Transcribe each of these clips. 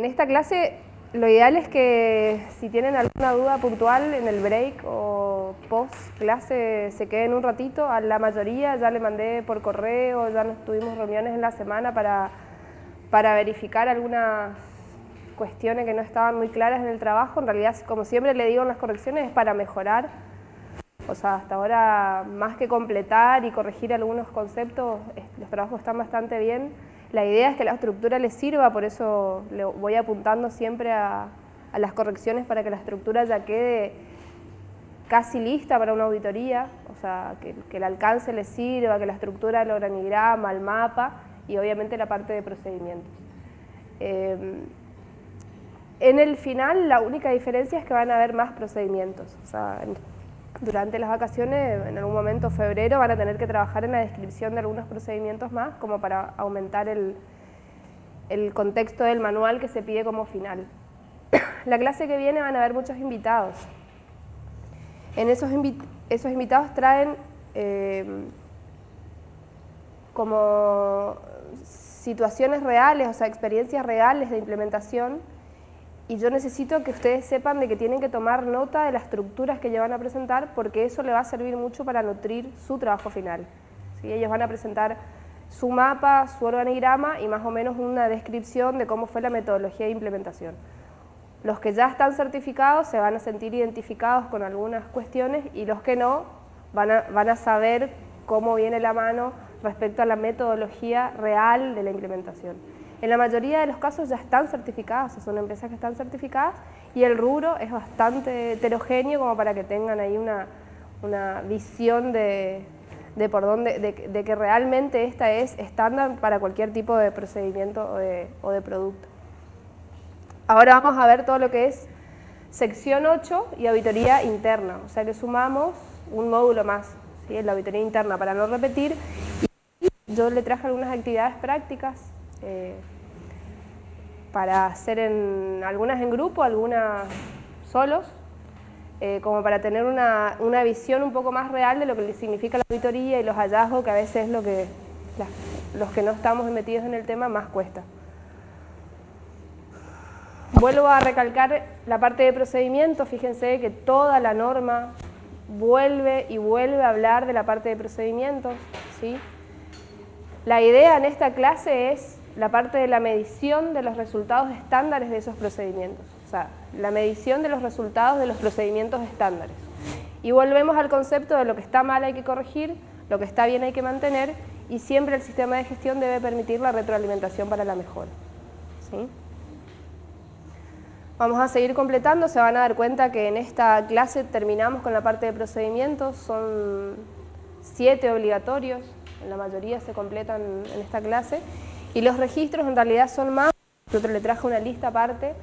En esta clase lo ideal es que si tienen alguna duda puntual en el break o post clase se queden un ratito. A la mayoría ya le mandé por correo, ya nos tuvimos reuniones en la semana para verificar algunas cuestiones que no estaban muy claras en el trabajo. En realidad, como siempre le digo en las correcciones, es para mejorar. O sea, hasta ahora, más que completar y corregir algunos conceptos, los trabajos están bastante bien. La idea es que la estructura les sirva, por eso le voy apuntando siempre a las correcciones para que la estructura ya quede casi lista para una auditoría, o sea, que el alcance les sirva, que la estructura del organigrama, el mapa y obviamente la parte de procedimientos. En el final, la única diferencia es que van a haber más procedimientos. O sea, durante las vacaciones, en algún momento, febrero, van a tener que trabajar en la descripción de algunos procedimientos más, como para aumentar el contexto del manual que se pide como final. La clase que viene van a haber muchos invitados. En esos invitados traen como situaciones reales, o sea, experiencias reales de implementación, y yo necesito que ustedes sepan de que tienen que tomar nota de las estructuras que ellos van a presentar, porque eso le va a servir mucho para nutrir su trabajo final. ¿Sí? Ellos van a presentar su mapa, su organigrama y más o menos una descripción de cómo fue la metodología de implementación. Los que ya están certificados se van a sentir identificados con algunas cuestiones y los que no van a saber cómo viene la mano respecto a la metodología real de la implementación. En la mayoría de los casos ya están certificadas, son empresas que están certificadas y el rubro es bastante heterogéneo como para que tengan ahí una visión de por dónde, de que realmente esta es estándar para cualquier tipo de procedimiento o de producto. Ahora vamos a ver todo lo que es sección 8 y auditoría interna, o sea que sumamos un módulo más, ¿sí? En la auditoría interna para no repetir. Y yo le traje algunas actividades prácticas para hacer algunas en grupo, algunas solos, como para tener una visión un poco más real de lo que significa la auditoría y los hallazgos, que a veces es lo que los que no estamos metidos en el tema más cuesta. Vuelvo a recalcar la parte de procedimientos. Fíjense que toda la norma vuelve y vuelve a hablar de la parte de procedimientos, ¿sí? La idea en esta clase es la parte de la medición de los resultados estándares de esos procedimientos, o sea, la medición de los resultados de los procedimientos estándares. Y volvemos al concepto de lo que está mal hay que corregir, lo que está bien hay que mantener, y siempre el sistema de gestión debe permitir la retroalimentación para la mejora, ¿sí? Vamos a seguir completando, se van a dar cuenta que en esta clase terminamos con la parte de procedimientos, son 7 obligatorios, en la mayoría se completan en esta clase, y los registros en realidad son más. Yo le traje una lista aparte,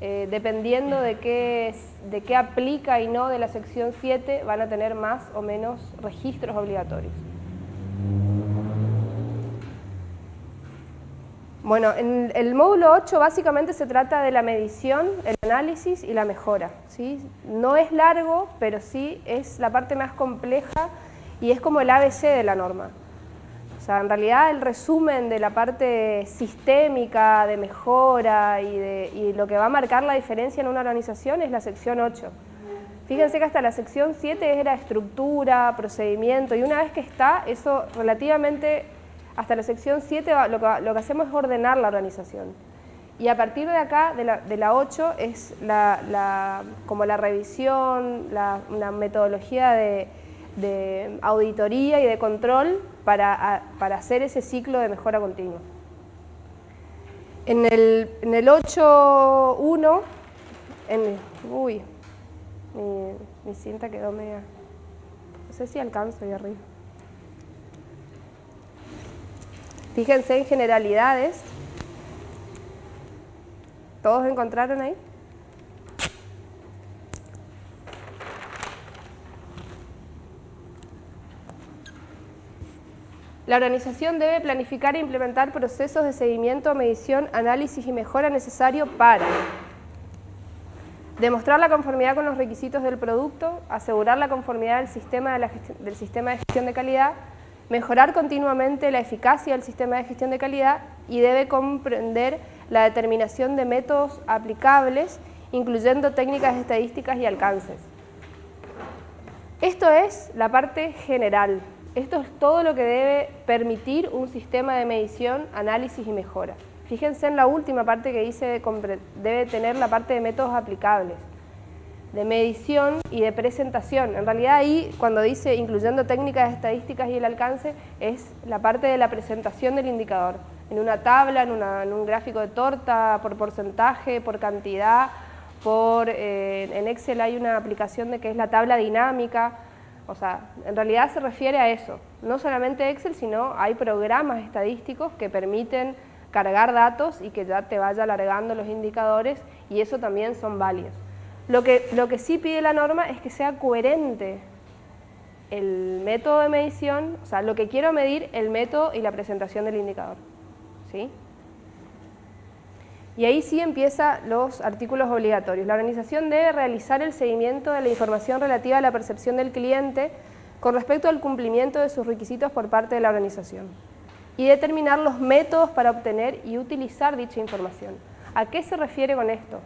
dependiendo de qué aplica y no de la sección 7, van a tener más o menos registros obligatorios. Bueno, en el módulo 8 básicamente se trata de la medición, el análisis y la mejora, ¿sí? No es largo, pero sí es la parte más compleja y es como el ABC de la norma. O sea, en realidad el resumen de la parte sistémica, de mejora y lo que va a marcar la diferencia en una organización es la sección 8. Fíjense que hasta la sección 7 era estructura, procedimiento, y una vez que está, eso relativamente, hasta la sección 7 lo que hacemos es ordenar la organización. Y a partir de acá, de la 8, es como la revisión, una metodología de auditoría y de control para hacer ese ciclo de mejora continua. En el 8.1, uy, mi cinta quedó media, no sé si alcanzo ahí arriba. Fíjense en generalidades, ¿todos encontraron ahí? La organización debe planificar e implementar procesos de seguimiento, medición, análisis y mejora necesario para demostrar la conformidad con los requisitos del producto, asegurar la conformidad del sistema de gestión de calidad, mejorar continuamente la eficacia del sistema de gestión de calidad y debe comprender la determinación de métodos aplicables, incluyendo técnicas estadísticas y alcances. Esto es la parte general. Esto es todo lo que debe permitir un sistema de medición, análisis y mejora. Fíjense en la última parte que dice debe tener la parte de métodos aplicables, de medición y de presentación. En realidad ahí, cuando dice incluyendo técnicas estadísticas y el alcance, es la parte de la presentación del indicador. En una tabla, en un gráfico de torta, por porcentaje, por cantidad, en Excel hay una aplicación que es la tabla dinámica. O sea, en realidad se refiere a eso. No solamente Excel, sino hay programas estadísticos que permiten cargar datos y que ya te vaya alargando los indicadores, y eso también son válidos. Lo que sí pide la norma es que sea coherente el método de medición, o sea, lo que quiero medir, el método y la presentación del indicador. ¿Sí? Y ahí sí empiezan los artículos obligatorios. La organización debe realizar el seguimiento de la información relativa a la percepción del cliente con respecto al cumplimiento de sus requisitos por parte de la organización y determinar los métodos para obtener y utilizar dicha información. ¿A qué se refiere con esto?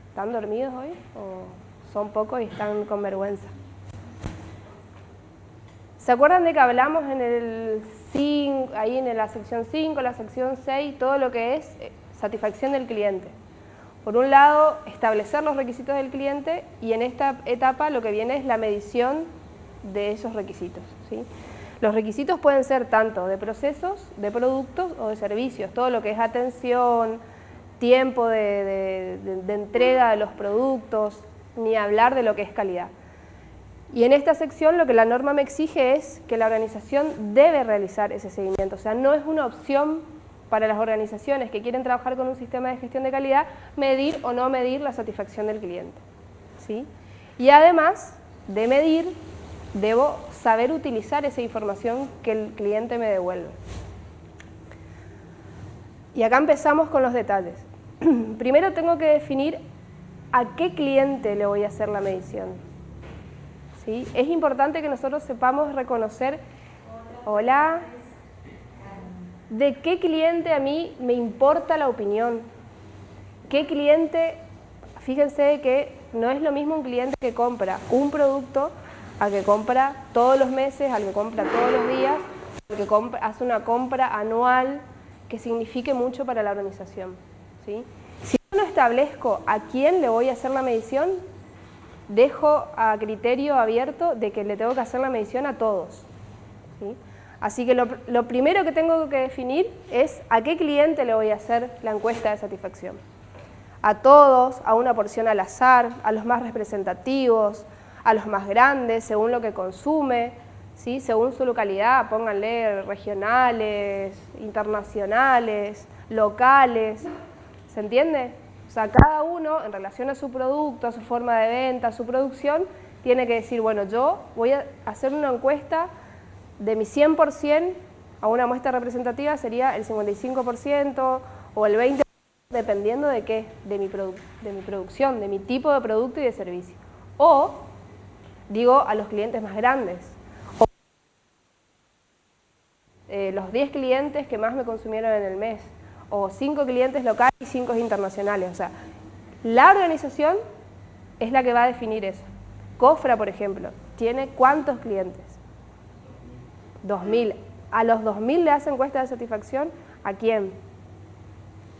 ¿Están dormidos hoy o son pocos y están con vergüenza? ¿Se acuerdan de que hablamos en el 5, ahí en la sección 5, la sección 6, todo lo que es satisfacción del cliente? Por un lado, establecer los requisitos del cliente, y en esta etapa lo que viene es la medición de esos requisitos, ¿sí? Los requisitos pueden ser tanto de procesos, de productos o de servicios, todo lo que es atención, tiempo de entrega de los productos, ni hablar de lo que es calidad. Y en esta sección lo que la norma me exige es que la organización debe realizar ese seguimiento. O sea, no es una opción para las organizaciones que quieren trabajar con un sistema de gestión de calidad medir o no medir la satisfacción del cliente, ¿sí? Y además de medir, debo saber utilizar esa información que el cliente me devuelve. Y acá empezamos con los detalles. Primero tengo que definir a qué cliente le voy a hacer la medición. ¿Sí? Es importante que nosotros sepamos reconocer, hola, de qué cliente a mí me importa la opinión. ¿Qué cliente? Fíjense que no es lo mismo un cliente que compra un producto al que compra todos los meses, al que compra todos los días, al que hace una compra anual que signifique mucho para la organización, ¿sí? Si yo no establezco a quién le voy a hacer la medición, dejo a criterio abierto de que le tengo que hacer la medición a todos, ¿sí? Así que lo primero que tengo que definir es a qué cliente le voy a hacer la encuesta de satisfacción. A todos, a una porción al azar, a los más representativos, a los más grandes, según lo que consume, ¿sí? Según su localidad, pónganle regionales, internacionales, locales, ¿se entiende? O sea, cada uno, en relación a su producto, a su forma de venta, a su producción, tiene que decir, bueno, yo voy a hacer una encuesta de mi 100% a una muestra representativa, sería el 55% o el 20%, dependiendo de qué, de mi producción, de mi tipo de producto y de servicio. O, digo, a los clientes más grandes. O, los 10 clientes que más me consumieron en el mes. O 5 clientes locales y 5 internacionales. O sea, la organización es la que va a definir eso. Cofra, por ejemplo, ¿tiene cuántos clientes? 2.000. ¿A los 2.000 le hacen encuesta de satisfacción? ¿A quién?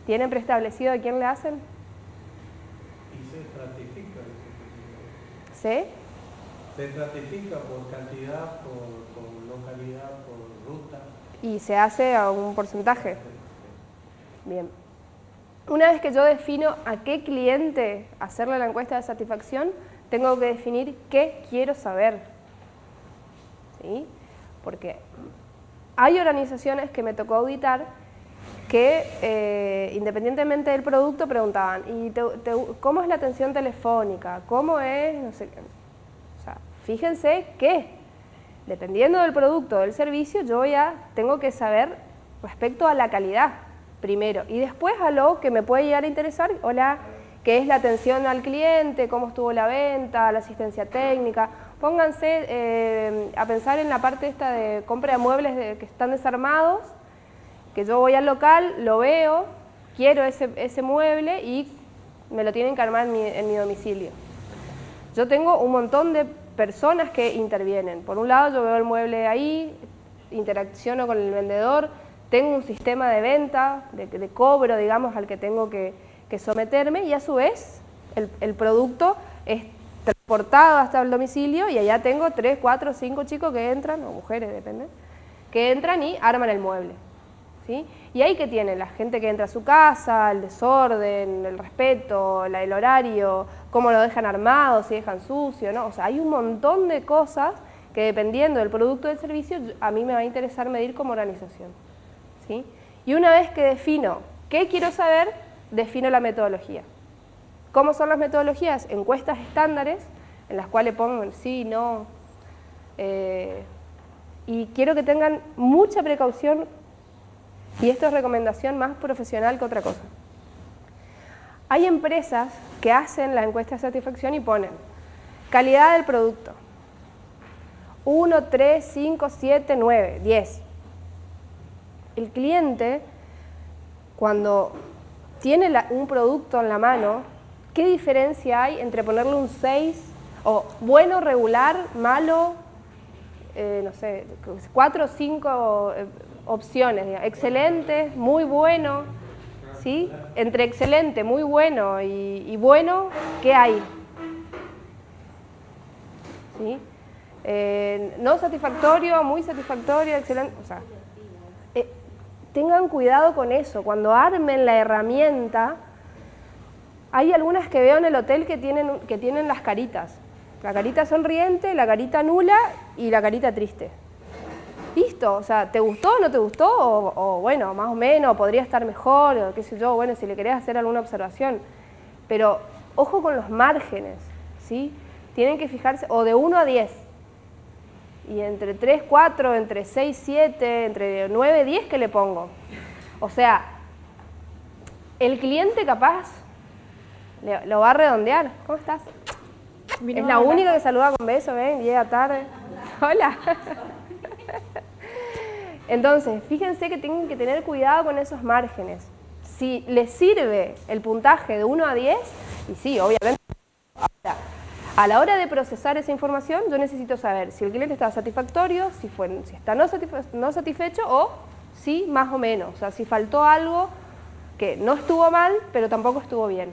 ¿Tienen preestablecido a quién le hacen? Y se estratifica. ¿Sí? Se estratifica por cantidad, por localidad, por ruta. Y se hace a un porcentaje. Bien. Una vez que yo defino a qué cliente hacerle la encuesta de satisfacción, tengo que definir qué quiero saber, ¿sí? Porque hay organizaciones que me tocó auditar que independientemente del producto preguntaban, ¿y cómo es la atención telefónica? ¿Cómo es? No sé qué. O sea, fíjense que dependiendo del producto o del servicio, yo ya tengo que saber respecto a la calidad primero, y después a lo que me puede llegar a interesar, hola, qué es la atención al cliente, cómo estuvo la venta, la asistencia técnica. Pónganse a pensar en la parte esta de compra de muebles que están desarmados, que yo voy al local, lo veo, quiero ese mueble y me lo tienen que armar en mi domicilio. Yo tengo un montón de personas que intervienen. Por un lado yo veo el mueble ahí, interacciono con el vendedor, tengo un sistema de venta, de cobro, digamos, al que tengo que someterme, y a su vez el producto es transportado hasta el domicilio y allá tengo 3, 4, 5 chicos que entran, o mujeres, depende, que entran y arman el mueble, ¿sí? Y ahí que tienen la gente que entra a su casa, el desorden, el respeto, el horario, cómo lo dejan armado, si dejan sucio, ¿no? O sea, hay un montón de cosas que dependiendo del producto o del servicio a mí me va a interesar medir como organización, ¿sí? Y una vez que defino qué quiero saber, defino la metodología. ¿Cómo son las metodologías? Encuestas estándares en las cuales pongo el sí, no, y quiero que tengan mucha precaución, y esto es recomendación más profesional que otra cosa. Hay empresas que hacen la encuesta de satisfacción y ponen calidad del producto, 1, 3, 5, 7, 9, 10. El cliente, cuando tiene un producto en la mano, ¿qué diferencia hay entre ponerle un 6 o bueno, regular, malo, no sé, 4 o 5 opciones, digamos, excelente, muy bueno, ¿sí? Entre excelente, muy bueno y bueno, ¿qué hay? ¿Sí? No satisfactorio, muy satisfactorio, excelente, o sea, tengan cuidado con eso. Cuando armen la herramienta, hay algunas que veo en el hotel que tienen las caritas. La carita sonriente, la carita nula y la carita triste. Listo, o sea, ¿te gustó o no te gustó? O bueno, más o menos, podría estar mejor, o qué sé yo, bueno, si le querés hacer alguna observación. Pero ojo con los márgenes, ¿sí? Tienen que fijarse, o de 1 a 10. Y entre 3, 4, entre 6, 7, entre 9, 10, ¿qué le pongo? O sea, el cliente capaz lo va a redondear. ¿Cómo estás? Es la única que saluda con beso, ven, llega tarde. Hola. Entonces, fíjense que tienen que tener cuidado con esos márgenes. Si les sirve el puntaje de 1 a 10, y sí, obviamente, ahora, a la hora de procesar esa información, yo necesito saber si el cliente está satisfactorio, si está no satisfecho o si más o menos. O sea, si faltó algo que no estuvo mal, pero tampoco estuvo bien.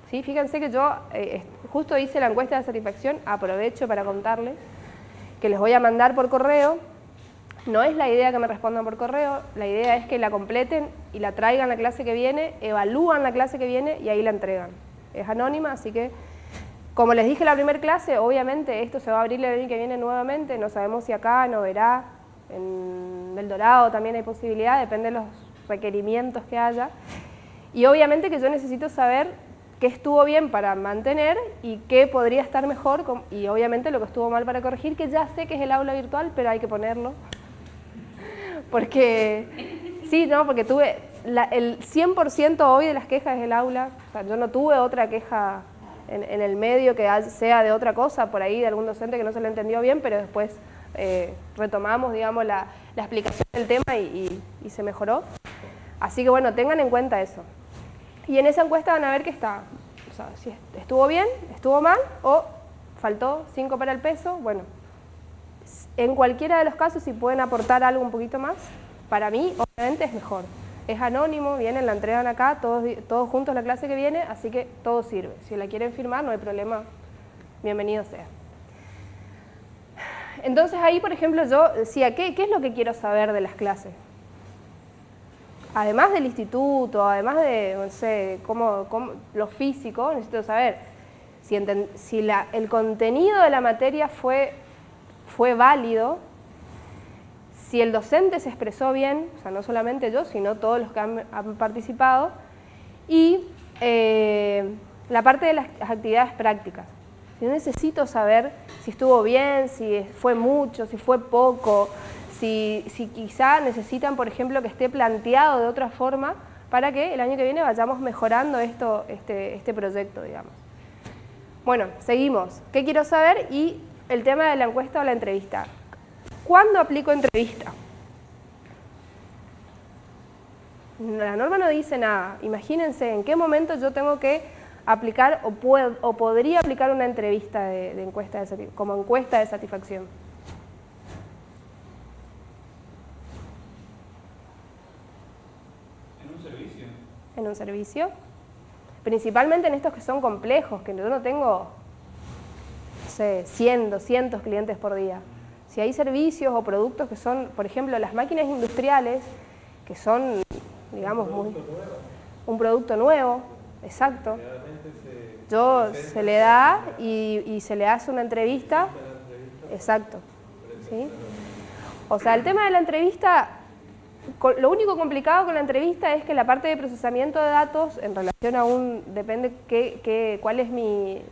¿Sí? Fíjense que yo justo hice la encuesta de satisfacción, aprovecho para contarles que les voy a mandar por correo. No es la idea que me respondan por correo, la idea es que la completen y la traigan la clase que viene, evalúan la clase que viene y ahí la entregan. Es anónima, así que, como les dije en la primera clase, obviamente esto se va a abrir el año que viene nuevamente, no sabemos si acá, no verá, en El Dorado también hay posibilidad, depende de los requerimientos que haya. Y obviamente que yo necesito saber qué estuvo bien para mantener y qué podría estar mejor, y obviamente lo que estuvo mal para corregir, que ya sé que es el aula virtual, pero hay que ponerlo. Porque, sí, no, porque tuve el 100% hoy de las quejas es el aula, o sea, yo no tuve otra queja en el medio que sea de otra cosa, por ahí de algún docente que no se lo entendió bien, pero después retomamos, digamos, la explicación del tema y se mejoró. Así que bueno, tengan en cuenta eso. Y en esa encuesta van a ver que está, o sea, si estuvo bien, estuvo mal o faltó 5 para el peso. Bueno, en cualquiera de los casos, si pueden aportar algo un poquito más, para mí obviamente es mejor. Es anónimo, vienen, la entregan acá, todos juntos la clase que viene, así que todo sirve. Si la quieren firmar, no hay problema, bienvenido sea. Entonces ahí, por ejemplo, yo decía, ¿qué es lo que quiero saber de las clases? Además del instituto, además de, no sé, lo físico, necesito saber si el contenido de la materia fue válido, si el docente se expresó bien, o sea, no solamente yo, sino todos los que han participado, y la parte de las actividades prácticas. Yo necesito saber si estuvo bien, si fue mucho, si fue poco, si quizá necesitan, por ejemplo, que esté planteado de otra forma para que el año que viene vayamos mejorando este proyecto, digamos. Bueno, seguimos. ¿Qué quiero saber? Y el tema de la encuesta o la entrevista. ¿Cuándo aplico entrevista? La norma no dice nada. Imagínense en qué momento yo tengo que aplicar o podría aplicar una entrevista de encuesta como encuesta de satisfacción. ¿En un servicio? En un servicio. Principalmente en estos que son complejos, que yo no tengo, no sé, 100, 200 clientes por día. Si hay servicios o productos que son, por ejemplo, las máquinas industriales, que son, digamos, un producto nuevo, exacto. Se le da y se le hace una entrevista, exacto. ¿Sí? O sea, el tema de la entrevista, lo único complicado con la entrevista es que la parte de procesamiento de datos, en relación a depende cuál es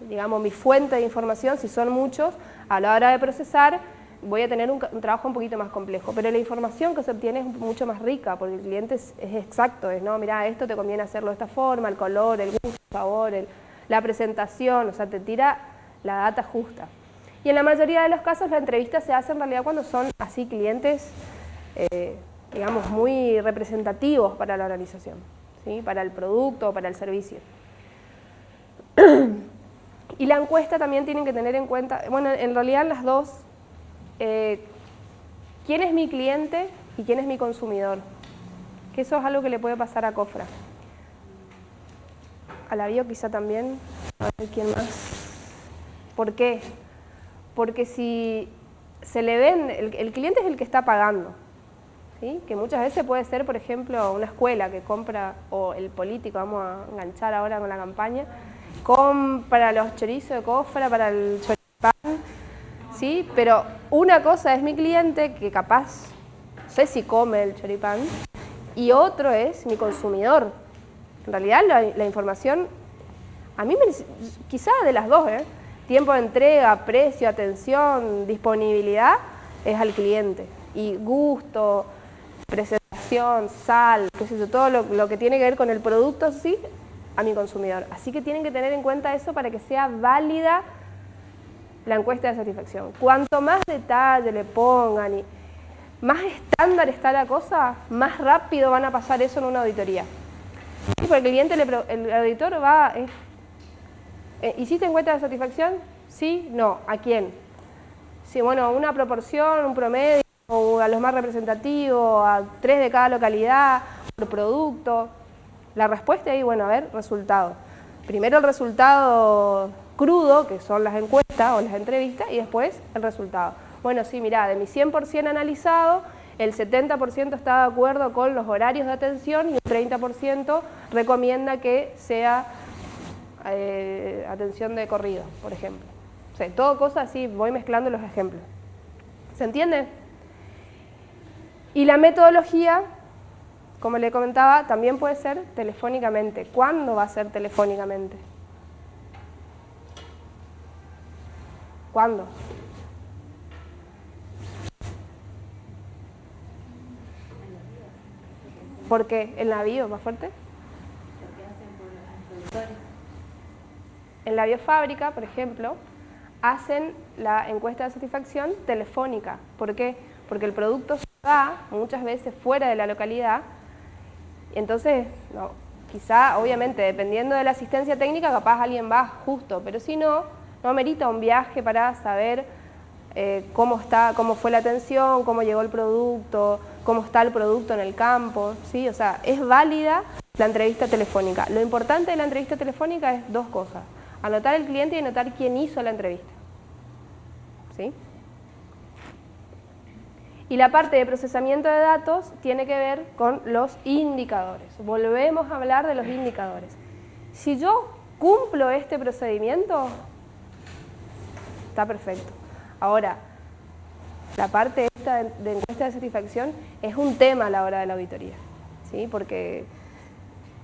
digamos, mi fuente de información, si son muchos, a la hora de procesar, voy a tener un trabajo un poquito más complejo, pero la información que se obtiene es mucho más rica, porque el cliente es exacto, no, mira, esto te conviene hacerlo de esta forma, el color, el gusto, el sabor, la presentación, o sea, te tira la data justa. Y en la mayoría de los casos la entrevista se hace en realidad cuando son así clientes, digamos, muy representativos para la organización, ¿sí? Para el producto o para el servicio. Y la encuesta también tienen que tener en cuenta, bueno, en realidad las dos, quién es mi cliente y quién es mi consumidor, que eso es algo que le puede pasar a Cofra. A la bio quizá también, a ver quién más. ¿Por qué? Porque si se le ven, el cliente es el que está pagando, ¿sí? Que muchas veces puede ser, por ejemplo, una escuela que compra, o el político, vamos a enganchar ahora con la campaña, compra los chorizos de Cofra para el choripán, ¿sí? Pero una cosa es mi cliente, que capaz, no sé si come el choripán, y otro es mi consumidor. En realidad la información, a mí quizá de las dos, tiempo de entrega, precio, atención, disponibilidad, es al cliente. Y gusto, presentación, sal, qué sé yo, todo lo que tiene que ver con el producto, sí, a mi consumidor. Así que tienen que tener en cuenta eso para que sea válida la encuesta de satisfacción. Cuanto más detalle le pongan y más estándar está la cosa, más rápido van a pasar eso en una auditoría. Sí, porque el cliente, el auditor va, ¿hiciste encuesta de satisfacción? Sí, no, ¿a quién? Sí, bueno, una proporción, un promedio, o a los más representativos, a 3 de cada localidad, por producto. La respuesta ahí, bueno, a ver, resultado. Primero el resultado crudo, que son las encuestas o las entrevistas, y después el resultado. Bueno, sí, mirá, de mi 100% analizado, el 70% está de acuerdo con los horarios de atención y el 30% recomienda que sea atención de corrido, por ejemplo. O sea, todo cosa así, voy mezclando los ejemplos. ¿Se entiende? Y la metodología, como le comentaba, también puede ser telefónicamente. ¿Cuándo va a ser telefónicamente? ¿Cuándo? ¿Por qué? ¿En la bio más fuerte? En la biofábrica, por ejemplo, hacen la encuesta de satisfacción telefónica. ¿Por qué? Porque el producto se da muchas veces fuera de la localidad, y entonces, no, quizá, obviamente, dependiendo de la asistencia técnica, capaz alguien va justo, pero si no, no amerita un viaje para saber cómo fue la atención, cómo llegó el producto, cómo está el producto en el campo, ¿sí? O sea, es válida la entrevista telefónica. Lo importante de la entrevista telefónica es dos cosas: anotar el cliente y anotar quién hizo la entrevista, ¿sí? Y la parte de procesamiento de datos tiene que ver con los indicadores. Volvemos a hablar de los indicadores. Si yo cumplo este procedimiento, está perfecto. Ahora, la parte esta de encuesta de satisfacción es un tema a la hora de la auditoría, ¿sí? Porque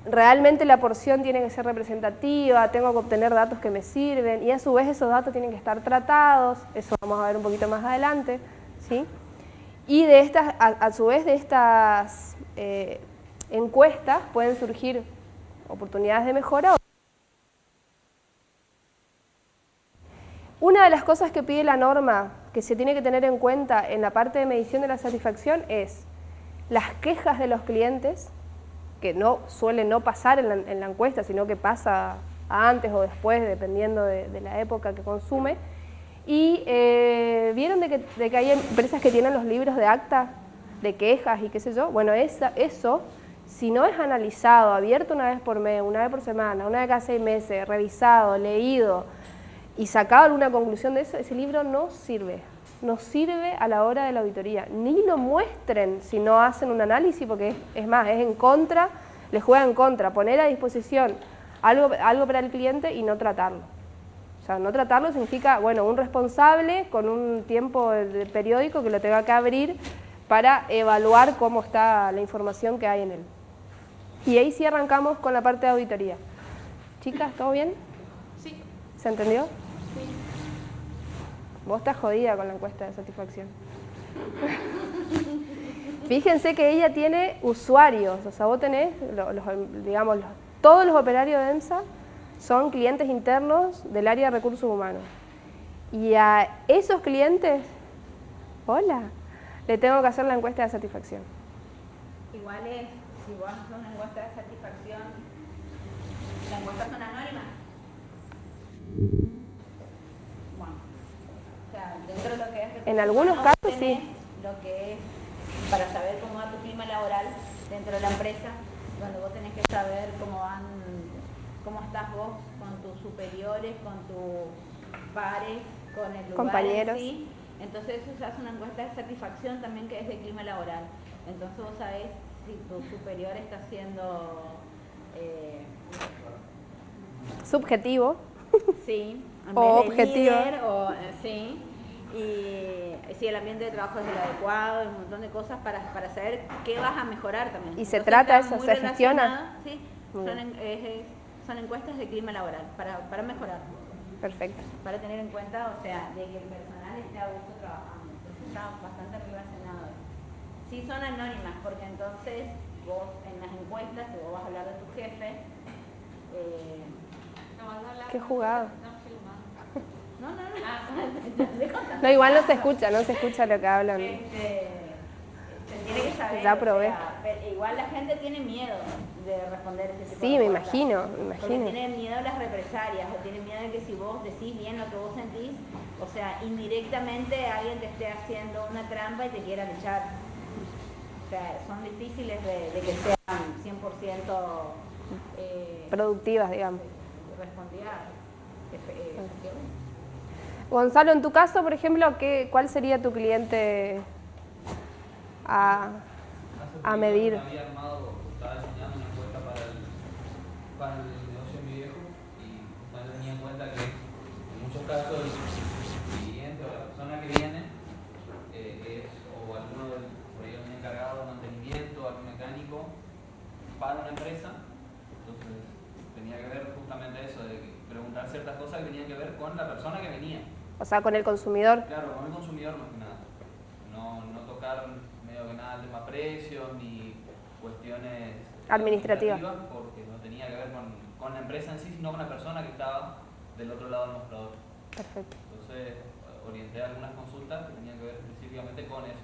realmente la porción tiene que ser representativa, tengo que obtener datos que me sirven, y a su vez esos datos tienen que estar tratados, eso vamos a ver un poquito más adelante, ¿sí? Y de estas, a su vez de estas encuestas pueden surgir oportunidades de mejora. Una de las cosas que pide la norma que se tiene que tener en cuenta en la parte de medición de la satisfacción es las quejas de los clientes, que no suelen no pasar en la encuesta, sino que pasa antes o después, dependiendo de la época que consume. Y vieron de que hay empresas que tienen los libros de acta de quejas y qué sé yo. Bueno, eso, si no es analizado, abierto una vez por mes, una vez por semana, una vez cada 6 meses, revisado, leído y sacado alguna conclusión de eso, ese libro no sirve. No sirve a la hora de la auditoría. Ni lo muestren si no hacen un análisis, porque es más, es en contra, les juega en contra, poner a disposición algo para el cliente y no tratarlo. O sea, no tratarlo significa, bueno, un responsable con un tiempo de periódico que lo tenga que abrir para evaluar cómo está la información que hay en él. Y ahí sí arrancamos con la parte de auditoría. Chicas, ¿todo bien? Sí. ¿Se entendió? Sí. Vos estás jodida con la encuesta de satisfacción. Fíjense que ella tiene usuarios, o sea, vos tenés, digamos, todos los operarios de EMSA son clientes internos del área de recursos humanos. Y a esos clientes, hola, le tengo que hacer la encuesta de satisfacción. Igual es, si vos haces una encuesta de satisfacción, las encuestas son anónimas. Bueno, o sea, dentro de lo que es... En algunos casos sí. Lo que es para saber cómo va tu clima laboral dentro de la empresa, donde vos tenés que saber cómo estás vos con tus superiores, con tus pares, con el lugar compañeros. En sí. Entonces eso se hace una encuesta de satisfacción también que es de clima laboral. Entonces vos sabés si tu superior está siendo subjetivo. Sí, o objetivo. Líder, sí. Y si el ambiente de trabajo es el adecuado, un montón de cosas para saber qué vas a mejorar también. Y se Entonces, trata está eso, muy se gestiona. Sí, son encuestas de clima laboral para mejorar. Perfecto. Para tener en cuenta, o sea, de que el personal esté a gusto trabajando. Entonces está bastante relacionado. Sí son anónimas, porque entonces vos en las encuestas, si vos vas a hablar de tu jefe, qué jugado. No. No, igual no se escucha lo que hablan. Se tiene que saber. Ya probé. O sea, igual la gente tiene miedo de responder ese tipo de Sí, me cosas. imagino. Porque tiene miedo a las represalias, o tiene miedo de que si vos decís bien lo que vos sentís, o sea, indirectamente alguien te esté haciendo una trampa y te quieran echar. O sea, son difíciles de que sean 100% productivas, digamos. Respondidas. Gonzalo, en tu caso, por ejemplo, ¿cuál sería tu cliente a medir? Había armado, estaba diseñando una encuesta para el negocio de mi viejo y justamente tenía en cuenta que en muchos casos el cliente o la persona que viene es o alguno por ahí un encargado de mantenimiento, algún mecánico para una empresa. Entonces tenía que ver justamente eso, de preguntar ciertas cosas que tenían que ver con la persona que venía. O sea, con el consumidor. Claro, con el consumidor más que nada. No tocar medio que nada el tema precios ni cuestiones administrativas, porque no tenía que ver con la empresa en sí, sino con la persona que estaba del otro lado del mostrador. Perfecto. Entonces orienté algunas consultas que tenían que ver específicamente con eso.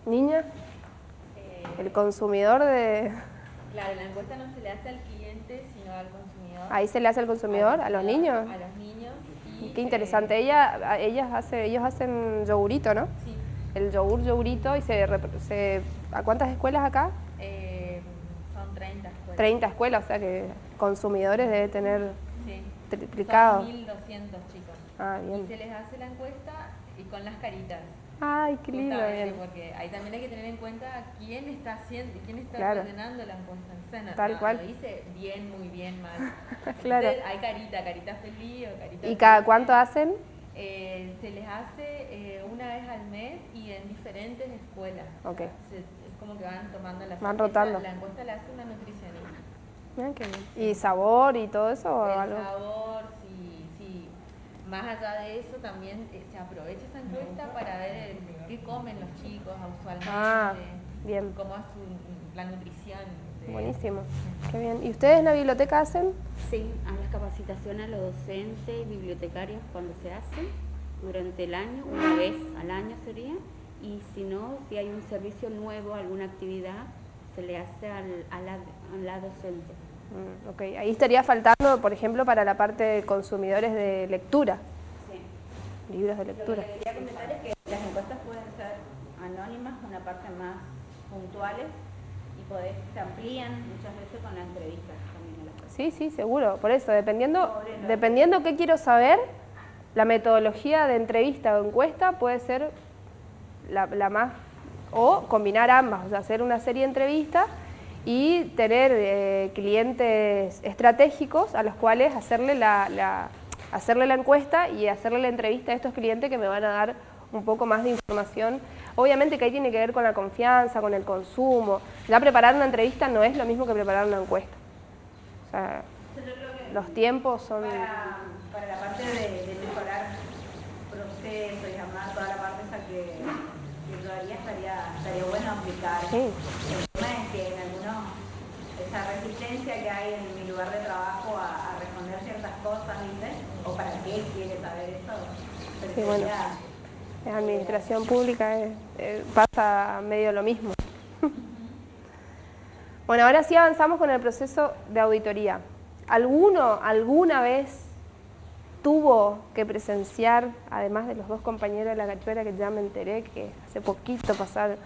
Niña, el consumidor de... Claro, la encuesta no se le hace al cliente, sino al consumidor. Ahí se le hace al consumidor, a los niños. A los niños. Y, qué interesante. Ellos hacen yogurito, ¿no? Sí. El yogurito, y ¿a cuántas escuelas acá? Son 30 escuelas. 30 escuelas, o sea que consumidores debe tener sí. triplicado. Son 1.200 chicos. Ah, bien. Y se les hace la encuesta y con las caritas. Ay, qué lindo, bien. Porque ahí también hay que tener en cuenta quién está haciendo, quién está claro. ordenando la encuesta. Entonces, tal cual. Lo hice bien, muy bien, mal. Claro. Entonces, hay carita feliz o carita. ¿Y cada cuánto hacen? Se les hace una vez al mes y en diferentes escuelas. Okay. O sea, es como que van tomando van rotando. La encuesta la hace una nutricionista. Miren qué bien. ¿Y sabor y todo eso? ¿O el algo? sabor, sí. Más allá de eso, también se aprovecha esa encuesta para ver qué comen los chicos usualmente. Bien. cómo es la nutrición. Buenísimo, qué bien. ¿Y ustedes en la biblioteca hacen? Sí, a las capacitaciones a los docentes y bibliotecarios cuando se hacen durante el año, una vez al año sería, y si no, si hay un servicio nuevo, alguna actividad, se le hace a la docente. Ok, ahí estaría faltando, por ejemplo, para la parte de consumidores de lectura, Sí. libros de Lo lectura. que quería comentar es que las encuestas pueden ser anónimas, una parte más puntuales, y se amplían muchas veces con las entrevistas también a las personas. Sí, sí, seguro. Por eso, dependiendo qué quiero saber, la metodología de entrevista o encuesta puede ser la más, o combinar ambas, o sea, hacer una serie de entrevistas y tener clientes estratégicos a los cuales hacerle la encuesta y hacerle la entrevista a estos clientes que me van a dar un poco más de información. Obviamente que ahí tiene que ver con la confianza, con el consumo. Ya preparar una entrevista no es lo mismo que preparar una encuesta. O sea, los tiempos son... Para la parte de mejorar procesos y llamar toda la parte esa que todavía estaría bueno aplicar. Sí. El tema es que en algunos, esa resistencia que hay en mi lugar de trabajo a responder ciertas cosas, ¿viste? O para qué quiere saber eso. Pero Sí, bueno. En administración pública pasa medio lo mismo. Bueno, ahora sí avanzamos con el proceso de auditoría. ¿Alguno alguna vez tuvo que presenciar, además de los dos compañeros de la cachuela que ya me enteré que hace poquito pasaron,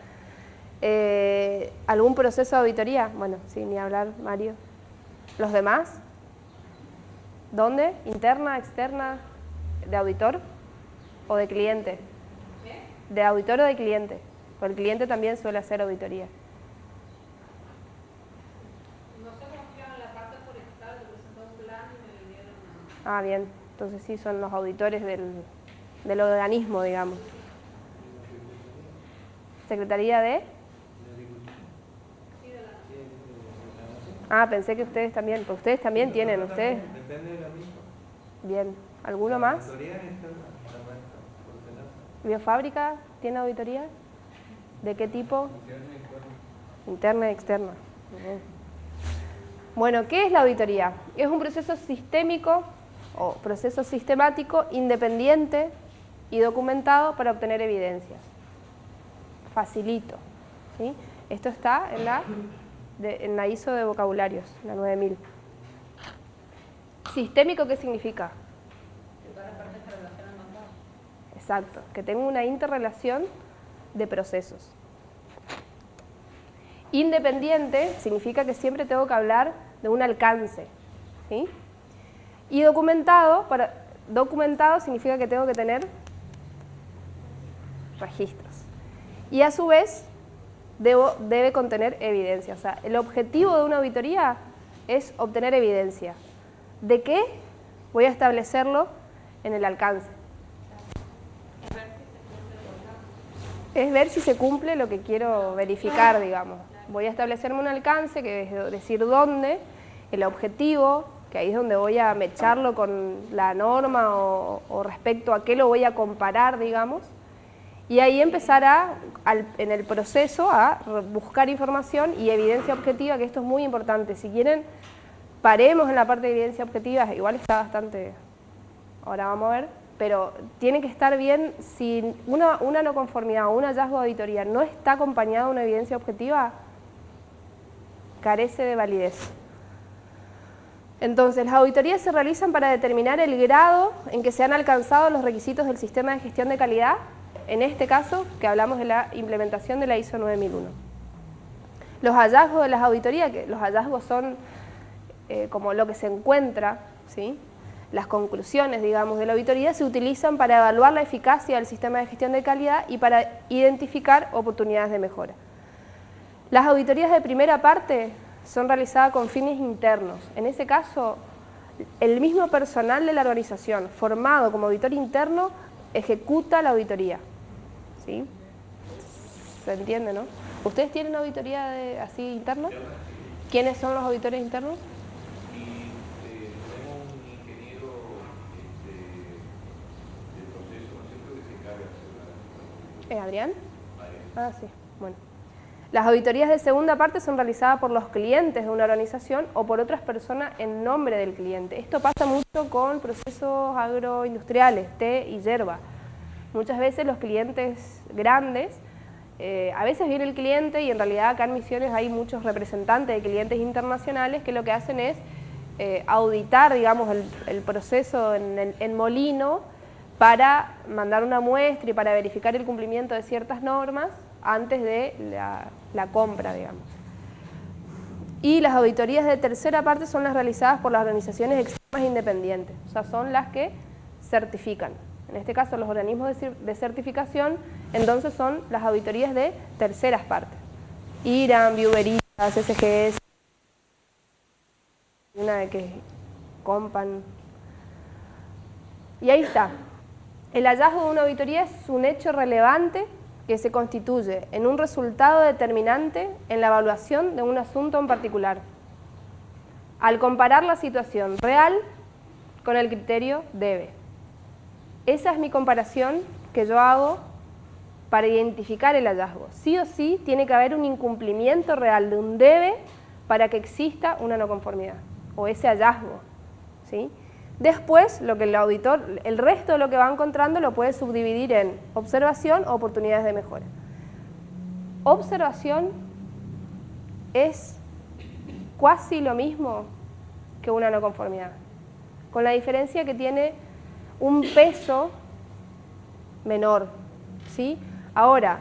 algún proceso de auditoría? Bueno, sí, ni hablar, Mario. ¿Los demás? ¿Dónde? ¿Interna, externa? ¿De auditor o de cliente? ¿De auditor o de cliente? Porque el cliente también suele hacer auditoría. Nosotros quedamos en la parte forestal, yo presenté un plan y me vinieron Ah, bien. Entonces sí, son los auditores del organismo, digamos. ¿Secretaría de? Ah, pensé que ustedes también, porque ustedes también tienen, ustedes. Depende de la misma. Bien. ¿Alguno más? Auditoría externa, la nuestra, por Senasa. ¿Biofábrica tiene auditoría? ¿De qué tipo? Interna y externa. Interna y externa. Bien. Bueno, ¿qué es la auditoría? Es un proceso sistémico o proceso sistemático, independiente y documentado para obtener evidencias. Facilito, ¿sí? Esto está en la ISO de vocabularios, la 9000. ¿Sistémico qué significa? Que todas las partes se relacionan con todo. Exacto, que tengo una interrelación de procesos. Independiente significa que siempre tengo que hablar de un alcance, ¿sí? Y documentado significa que tengo que tener registros. Y a su vez debe contener evidencia. O sea, el objetivo de una auditoría es obtener evidencia. ¿De qué? Voy a establecerlo en el alcance. Es ver si se cumple lo que quiero verificar, digamos. Voy a establecerme un alcance, que es decir dónde, el objetivo, que ahí es donde voy a mecharlo con la norma o respecto a qué lo voy a comparar, digamos. Y ahí empezar en el proceso a buscar información y evidencia objetiva, que esto es muy importante. Si quieren, paremos en la parte de evidencia objetiva, igual está bastante, ahora vamos a ver, pero tiene que estar bien. Si una no conformidad o un hallazgo de auditoría no está acompañado de una evidencia objetiva, carece de validez. Entonces, las auditorías se realizan para determinar el grado en que se han alcanzado los requisitos del sistema de gestión de calidad, en este caso, que hablamos de la implementación de la ISO 9001. Los hallazgos de las auditorías, que los hallazgos son como lo que se encuentra, ¿sí? Las conclusiones, digamos, de la auditoría se utilizan para evaluar la eficacia del sistema de gestión de calidad y para identificar oportunidades de mejora. Las auditorías de primera parte son realizadas con fines internos. En ese caso, el mismo personal de la organización, formado como auditor interno, ejecuta la auditoría. ¿Sí? ¿Se entiende, no? ¿Ustedes tienen auditoría así interna? ¿Quiénes son los auditores internos? Tenemos un ingeniero de proceso, ¿no es cierto?, que se encarga de hacer la... ¿Es Adrián? Ah, sí, bueno. Las auditorías de segunda parte son realizadas por los clientes de una organización o por otras personas en nombre del cliente. Esto pasa mucho con procesos agroindustriales, té y yerba. Muchas veces los clientes grandes, a veces viene el cliente y en realidad acá en Misiones hay muchos representantes de clientes internacionales que lo que hacen es auditar, digamos, el proceso en molino para mandar una muestra y para verificar el cumplimiento de ciertas normas antes de la compra, digamos. Y las auditorías de tercera parte son las realizadas por las organizaciones externas independientes, o sea, son las que certifican. En este caso, los organismos de certificación, entonces son las auditorías de terceras partes. IRAM, Viuveritas, SGS, una de que Compan. Y ahí está. El hallazgo de una auditoría es un hecho relevante que se constituye en un resultado determinante en la evaluación de un asunto en particular, al comparar la situación real con el criterio debe. Esa es mi comparación que yo hago para identificar el hallazgo. Sí o sí tiene que haber un incumplimiento real de un debe para que exista una no conformidad, o ese hallazgo, ¿sí? Después, lo que el auditor, el resto de lo que va encontrando lo puede subdividir en observación o oportunidades de mejora. Observación es casi lo mismo que una no conformidad, con la diferencia que tiene un peso menor, ¿sí? Ahora,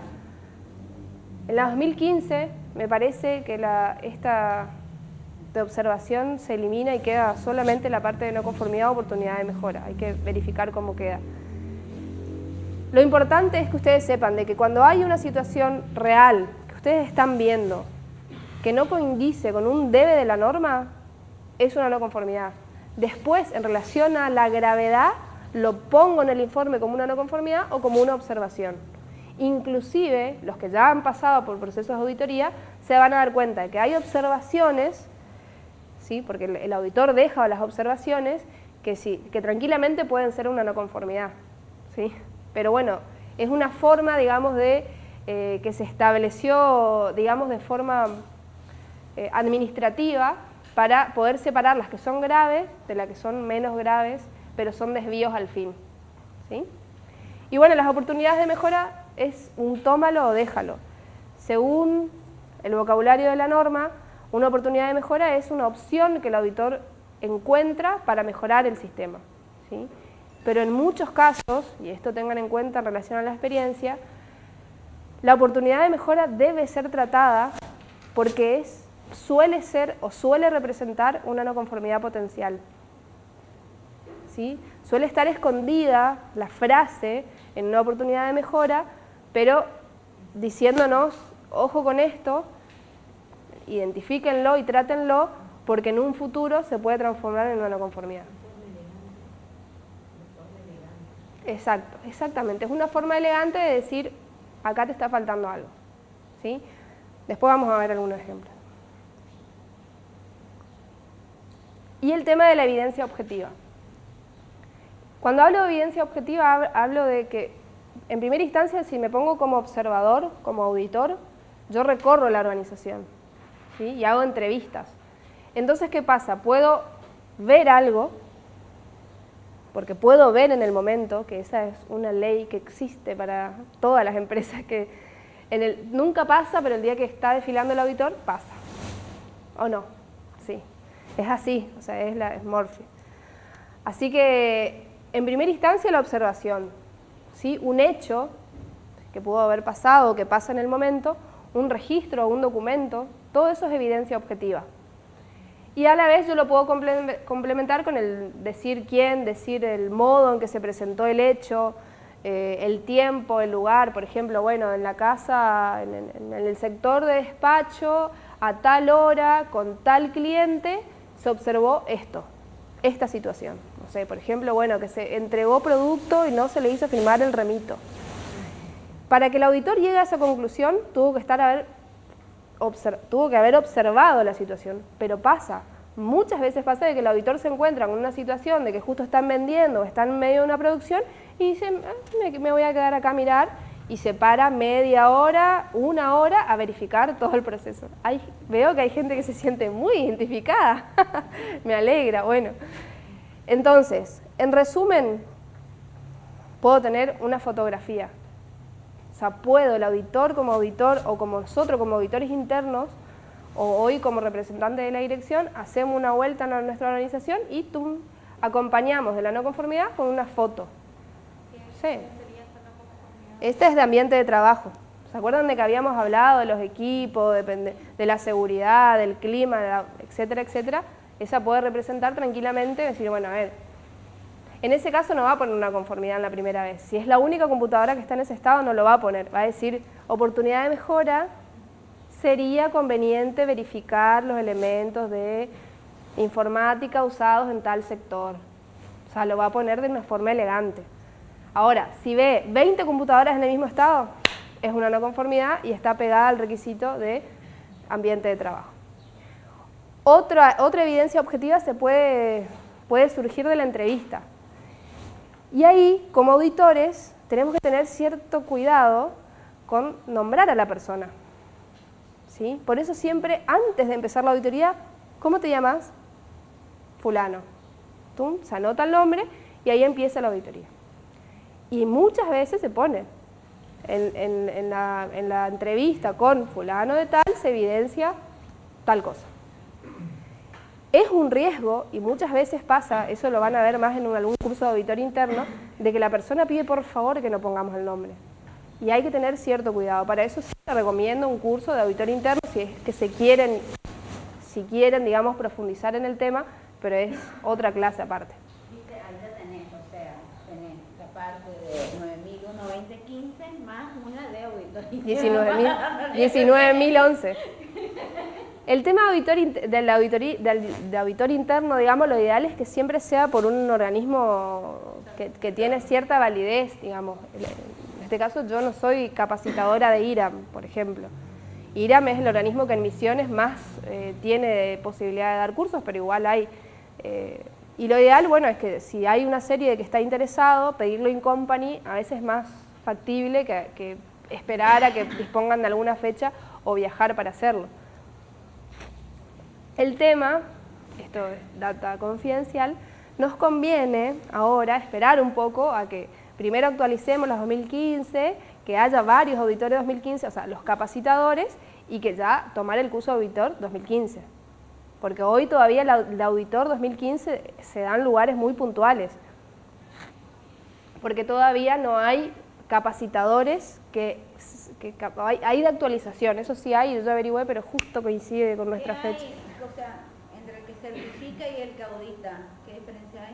en la 2015 me parece que esta de observación se elimina y queda solamente la parte de no conformidad o oportunidad de mejora. Hay que verificar cómo queda. Lo importante es que ustedes sepan de que cuando hay una situación real que ustedes están viendo que no coincide con un debe de la norma, es una no conformidad. Después, en relación a la gravedad, lo pongo en el informe como una no conformidad o como una observación. Inclusive, los que ya han pasado por procesos de auditoría se van a dar cuenta de que hay observaciones, ¿sí? Porque el auditor deja las observaciones que tranquilamente pueden ser una no conformidad, ¿sí? Pero bueno, es una forma, digamos, de que se estableció, digamos, de forma administrativa para poder separar las que son graves de las que son menos graves, pero son desvíos al fin, ¿sí? Y bueno, las oportunidades de mejora es un tómalo o déjalo. Según el vocabulario de la norma, una oportunidad de mejora es una opción que el auditor encuentra para mejorar el sistema, ¿sí? Pero en muchos casos, y esto tengan en cuenta en relación a la experiencia, la oportunidad de mejora debe ser tratada porque suele ser o suele representar una no conformidad potencial, ¿sí? Suele estar escondida la frase en una oportunidad de mejora, pero diciéndonos, ojo con esto, identifíquenlo y trátenlo, porque en un futuro se puede transformar en una no conformidad. Exacto, exactamente. Es una forma elegante de decir, acá te está faltando algo, ¿sí? Después vamos a ver algunos ejemplos. Y el tema de la evidencia objetiva. Cuando hablo de evidencia objetiva, hablo de que, en primera instancia, si me pongo como observador, como auditor, yo recorro la organización, ¿sí? Y hago entrevistas. Entonces, ¿qué pasa? Puedo ver algo, porque puedo ver en el momento, que esa es una ley que existe para todas las empresas, que nunca pasa, pero el día que está desfilando el auditor, pasa. ¿O no? Sí. Es así, o sea, es Murphy. Así que, en primera instancia, la observación, ¿sí? Un hecho que pudo haber pasado, que pasa en el momento, un registro, un documento, todo eso es evidencia objetiva. Y a la vez yo lo puedo complementar con el decir quién, decir el modo en que se presentó el hecho, el tiempo, el lugar. Por ejemplo, bueno, en la casa, en el sector de despacho, a tal hora, con tal cliente, se observó esta situación. No sé, por ejemplo, bueno, que se entregó producto y no se le hizo firmar el remito. Para que el auditor llegue a esa conclusión, tuvo que haber observado la situación, pero muchas veces pasa de que el auditor se encuentra con una situación de que justo están vendiendo o están en medio de una producción y dicen, me voy a quedar acá a mirar, y se para media hora, una hora a verificar todo el proceso. Veo que hay gente que se siente muy identificada, me alegra, bueno. Entonces, en resumen, puedo tener una fotografía. O sea, puedo, el auditor como auditor o como nosotros como auditores internos, o hoy como representante de la dirección, hacemos una vuelta a nuestra organización y acompañamos de la no conformidad con una foto. Sí. Este es de ambiente de trabajo. ¿Se acuerdan de que habíamos hablado de los equipos, de la seguridad, del clima, etcétera, etcétera? Esa puede representar tranquilamente, decir, bueno, a ver, en ese caso no va a poner una conformidad en la primera vez. Si es la única computadora que está en ese estado, no lo va a poner. Va a decir, oportunidad de mejora, sería conveniente verificar los elementos de informática usados en tal sector. O sea, lo va a poner de una forma elegante. Ahora, si ve 20 computadoras en el mismo estado, es una no conformidad y está pegada al requisito de ambiente de trabajo. Otra evidencia objetiva puede surgir de la entrevista. Y ahí, como auditores, tenemos que tener cierto cuidado con nombrar a la persona. ¿Sí? Por eso siempre, antes de empezar la auditoría, ¿cómo te llamas? Fulano. Tú se anota el nombre y ahí empieza la auditoría. Y muchas veces se pone en la entrevista con fulano de tal, se evidencia tal cosa. Es un riesgo, y muchas veces pasa, eso lo van a ver más en algún curso de auditor interno, de que la persona pide por favor que no pongamos el nombre. Y hay que tener cierto cuidado. Para eso sí te recomiendo un curso de auditor interno, si es que si quieren, digamos, profundizar en el tema, pero es otra clase aparte. Viste, ahí ya tenés, o sea, tenés la parte de 9.1, 20.15 más una de auditor. 19.011. El tema de auditor interno, digamos, lo ideal es que siempre sea por un organismo que tiene cierta validez, digamos. En este caso yo no soy capacitadora de IRAM, por ejemplo. IRAM es el organismo que en Misiones más tiene posibilidad de dar cursos, pero igual hay. Y lo ideal, bueno, es que si hay una serie de que está interesado, pedirlo in company a veces es más factible que esperar a que dispongan de alguna fecha o viajar para hacerlo. El tema, esto es data confidencial, nos conviene ahora esperar un poco a que primero actualicemos los 2015, que haya varios auditores 2015, o sea, los capacitadores, y que ya tomar el curso de auditor 2015. Porque hoy todavía el auditor 2015 se dan lugares muy puntuales. Porque todavía no hay capacitadores hay de actualización, eso sí hay, yo averigüé, pero justo coincide con nuestra fecha. O sea, entre el que certifica y el que audita, ¿qué diferencia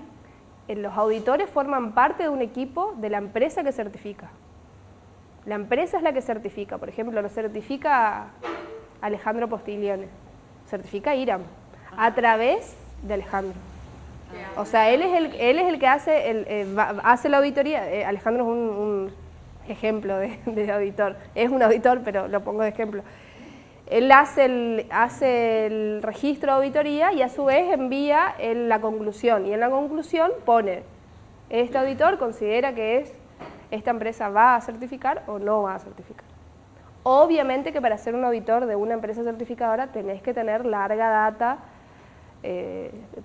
hay? Los auditores forman parte de un equipo de la empresa que certifica. La empresa es la que certifica, por ejemplo, lo certifica Alejandro Postiglione, certifica IRAM, a través de Alejandro. O sea, él es el que hace la auditoría. Alejandro es un ejemplo de auditor, es un auditor, pero lo pongo de ejemplo. Él hace el registro de auditoría y a su vez envía la conclusión, y en la conclusión pone, este auditor considera que esta empresa va a certificar o no va a certificar. Obviamente que para ser un auditor de una empresa certificadora tenés que tener larga data,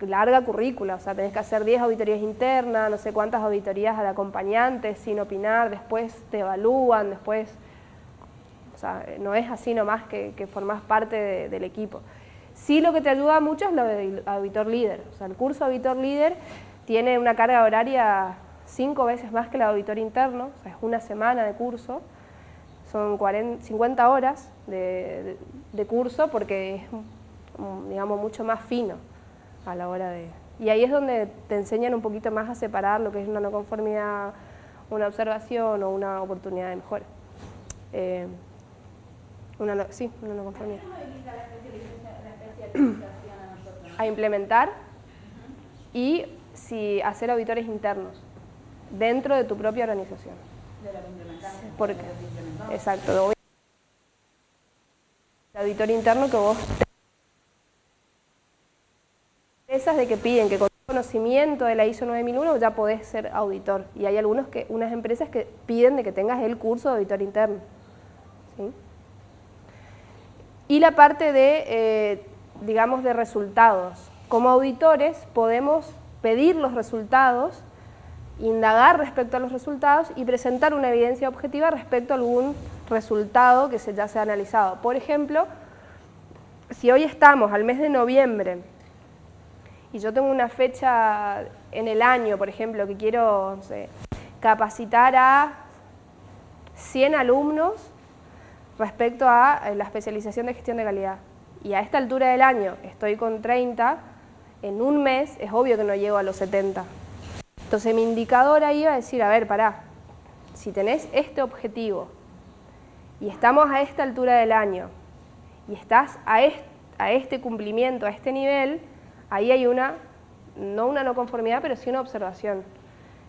larga currícula, o sea, tenés que hacer 10 auditorías internas, no sé cuántas auditorías de acompañantes sin opinar, después te evalúan, después... O sea, no es así nomás que formás parte del equipo. Sí, lo que te ayuda mucho es lo de auditor líder. O sea, el curso auditor líder tiene una carga horaria 5 veces más que el auditor interno, o sea, es una semana de curso, son 50 horas de curso porque es, digamos, mucho más fino a la hora de... Y ahí es donde te enseñan un poquito más a separar lo que es una no conformidad, una observación o una oportunidad de mejora. Una no conformidad. ¿Cómo habilita la especialización a nosotros? A implementar y hacer auditores internos dentro de tu propia organización. De la que implementamos. Porque, exacto. El auditor interno que vos... Esas de que piden que con conocimiento de la ISO 9001 ya podés ser auditor. Y hay unas empresas que piden de que tengas el curso de auditor interno. ¿Sí? Y la parte de, digamos, de resultados. Como auditores podemos pedir los resultados, indagar respecto a los resultados y presentar una evidencia objetiva respecto a algún resultado que ya se ha analizado. Por ejemplo, si hoy estamos al mes de noviembre y yo tengo una fecha en el año, por ejemplo, que quiero, no sé, capacitar a 100 alumnos respecto a la especialización de gestión de calidad, y a esta altura del año estoy con 30, en un mes es obvio que no llego a los 70. Entonces mi indicador ahí va a decir, a ver, pará, si tenés este objetivo y estamos a esta altura del año y estás a este cumplimiento, a este nivel, ahí hay no conformidad, pero sí una observación,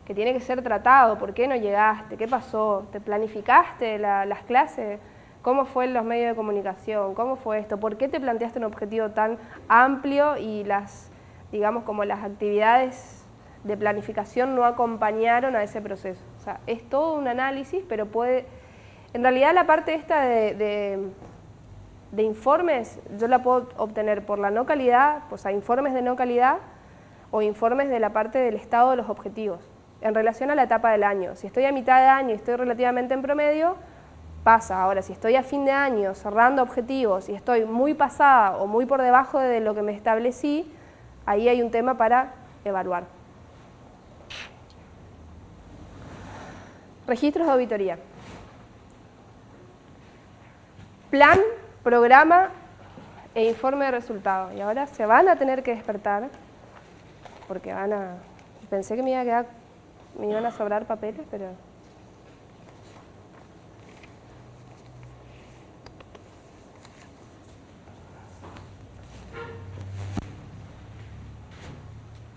que tiene que ser tratado. ¿Por qué no llegaste? ¿Qué pasó? ¿Te planificaste las clases? ¿Cómo fue en los medios de comunicación? ¿Cómo fue esto? ¿Por qué te planteaste un objetivo tan amplio y digamos, como las actividades de planificación no acompañaron a ese proceso? O sea, es todo un análisis, pero en realidad la parte esta de informes, yo la puedo obtener por la no calidad, o sea, informes de no calidad o informes de la parte del estado de los objetivos, en relación a la etapa del año. Si estoy a mitad de año y estoy relativamente en promedio, pasa. Ahora, si estoy a fin de año cerrando objetivos y estoy muy pasada o muy por debajo de lo que me establecí, ahí hay un tema para evaluar. Registros de auditoría. Plan, programa e informe de resultados. Y ahora se van a tener que despertar porque pensé que me iban a sobrar papeles, pero...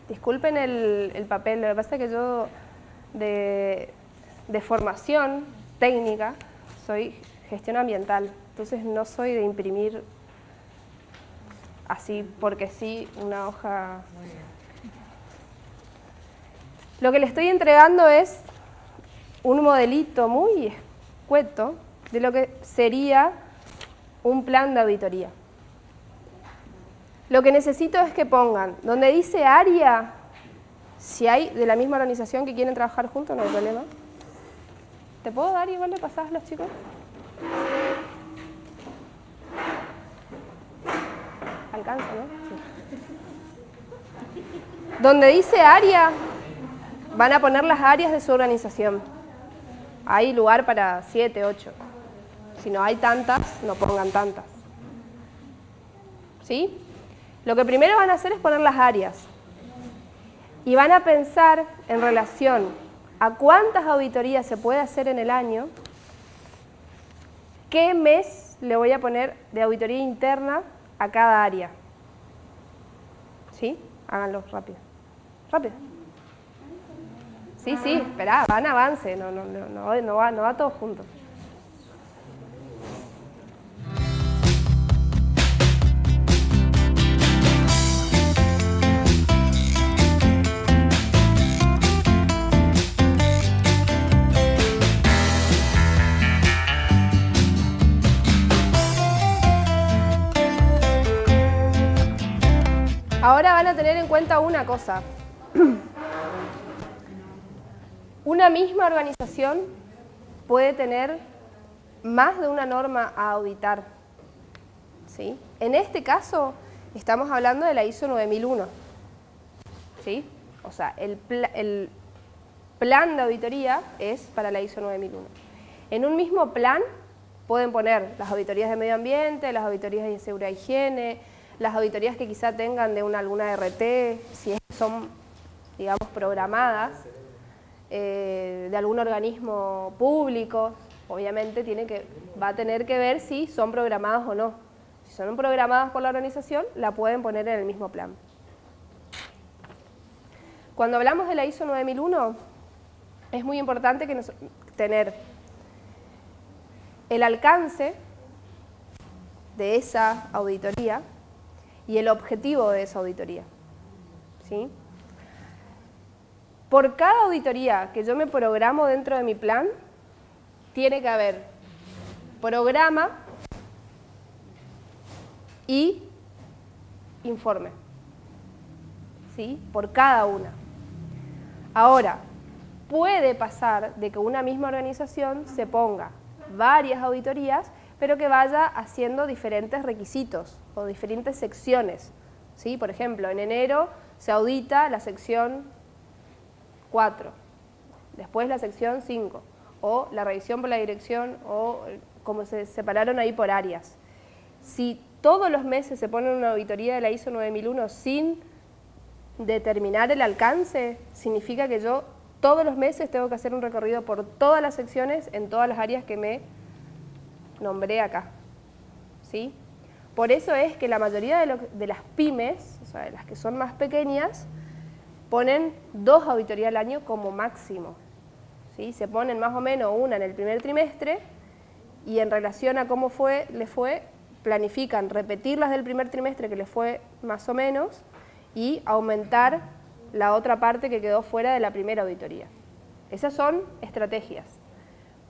Disculpen el papel, lo que pasa es que yo de formación técnica soy gestión ambiental, entonces no soy de imprimir así porque sí una hoja. Lo que le estoy entregando es un modelito muy escueto de lo que sería un plan de auditoría. Lo que necesito es que pongan, donde dice área, si hay de la misma organización que quieren trabajar juntos, no hay problema. ¿Te puedo dar igual le pasás a los chicos? Alcanza, ¿no? Sí. Donde dice área, van a poner las áreas de su organización. Hay lugar para 7, 8. Si no hay tantas, no pongan tantas. ¿Sí? Lo que primero van a hacer es poner las áreas. Y van a pensar en relación a cuántas auditorías se puede hacer en el año, qué mes le voy a poner de auditoría interna a cada área. ¿Sí? Háganlo rápido. Rápido. Sí, esperá, van avance, no va todo junto. Ahora van a tener en cuenta una cosa. Una misma organización puede tener más de una norma a auditar. ¿Sí? En este caso, estamos hablando de la ISO 9001. ¿Sí? O sea, el plan de auditoría es para la ISO 9001. En un mismo plan pueden poner las auditorías de medio ambiente, las auditorías de seguridad e higiene, las auditorías que quizá tengan de alguna RT, si son, digamos, programadas, de algún organismo público, obviamente va a tener que ver si son programadas o no. Si son programadas por la organización, la pueden poner en el mismo plan. Cuando hablamos de la ISO 9001, es muy importante tener el alcance de esa auditoría y el objetivo de esa auditoría. ¿Sí? Por cada auditoría que yo me programo dentro de mi plan, tiene que haber programa y informe, ¿sí? Por cada una. Ahora, puede pasar de que una misma organización se ponga varias auditorías, pero que vaya haciendo diferentes requisitos o diferentes secciones, ¿sí? Por ejemplo, en enero se audita la sección 4, después la sección 5, o la revisión por la dirección, o como se separaron ahí por áreas. Si todos los meses se pone una auditoría de la ISO 9001 sin determinar el alcance, significa que yo todos los meses tengo que hacer un recorrido por todas las secciones en todas las áreas que me nombré acá, ¿sí? Por eso es que la mayoría de las pymes, o sea, de las que son más pequeñas, ponen 2 auditorías al año como máximo, ¿sí? Se ponen más o menos una en el primer trimestre y en relación a cómo les fue, planifican repetir las del primer trimestre que les fue más o menos y aumentar la otra parte que quedó fuera de la primera auditoría. Esas son estrategias.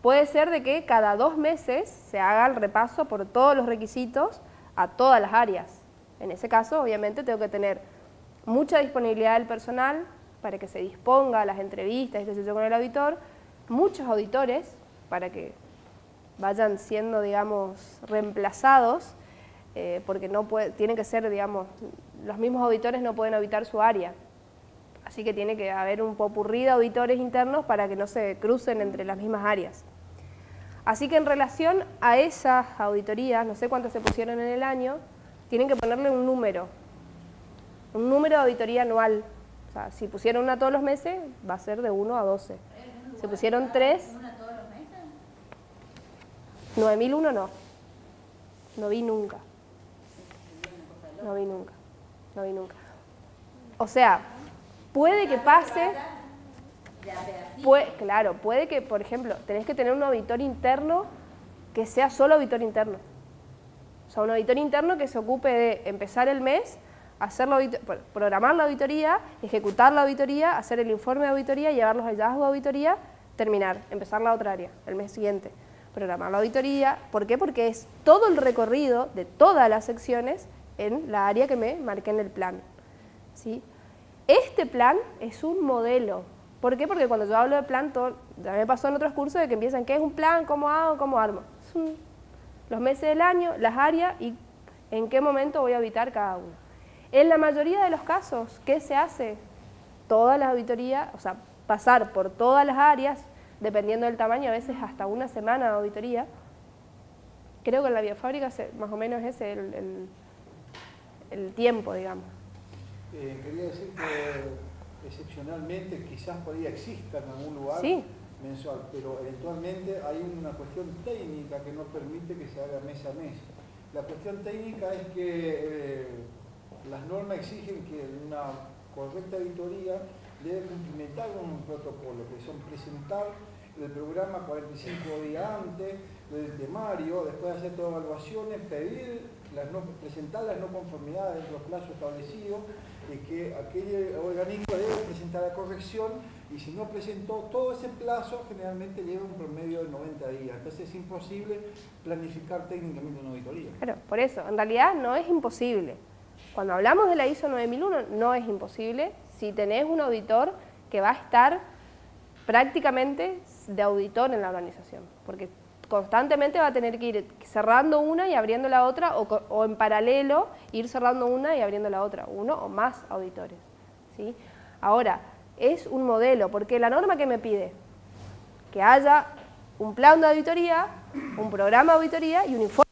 Puede ser de que cada 2 meses se haga el repaso por todos los requisitos a todas las áreas. En ese caso, obviamente, tengo que tener mucha disponibilidad del personal para que se disponga a las entrevistas y qué sé yo con el auditor, muchos auditores para que vayan siendo, digamos, reemplazados, porque tienen que ser, digamos, los mismos auditores no pueden auditar su área. Así que tiene que haber un popurrí de auditores internos para que no se crucen entre las mismas áreas. Así que en relación a esas auditorías, no sé cuántas se pusieron en el año, tienen que ponerle un número de auditoría anual. O sea, si pusieron una todos los meses, va a ser de 1 a 12. Si pusieron 3... ¿Una todos los meses? 9001 no. No vi nunca. No vi nunca. O sea, puede que pase... Claro, puede que, por ejemplo, tenés que tener un auditor interno que sea solo auditor interno. O sea, un auditor interno que se ocupe de empezar el mes, programar la auditoría, ejecutar la auditoría, hacer el informe de auditoría, llevar los hallazgos de auditoría, terminar, empezar la otra área, el mes siguiente. Programar la auditoría, ¿por qué? Porque es todo el recorrido de todas las secciones en la área que me marqué en el plan, ¿sí? Este plan es un modelo. ¿Por qué? Porque cuando yo hablo de plan, ya me pasó en otros cursos de que empiezan, ¿qué es un plan? ¿Cómo hago? ¿Cómo armo? Son los meses del año, las áreas y en qué momento voy a auditar cada uno. En la mayoría de los casos, ¿qué se hace? Todas las auditorías, o sea, pasar por todas las áreas, dependiendo del tamaño, a veces hasta una semana de auditoría. Creo que en la biofábrica más o menos es el tiempo, digamos. Quería decir que excepcionalmente quizás podría exista en algún lugar mensual, pero eventualmente hay una cuestión técnica que no permite que se haga mes a mes. La cuestión técnica es que las normas exigen que una correcta auditoría debe cumplimentar un protocolo, que son presentar el programa 45 días antes del temario, después de hacer todas las evaluaciones, presentar las no conformidades dentro del plazo establecido, y que aquel organismo debe presentar la corrección, y si no presentó todo ese plazo, generalmente lleva un promedio de 90 días. Entonces es imposible planificar técnicamente una auditoría. Claro, por eso, en realidad no es imposible. Cuando hablamos de la ISO 9001 no es imposible si tenés un auditor que va a estar prácticamente de auditor en la organización, porque constantemente va a tener que ir cerrando una y abriendo la otra, o en paralelo ir cerrando una y abriendo la otra, uno o más auditores, ¿sí? Ahora, es un modelo, porque la norma que me pide que haya un plan de auditoría, un programa de auditoría y un informe.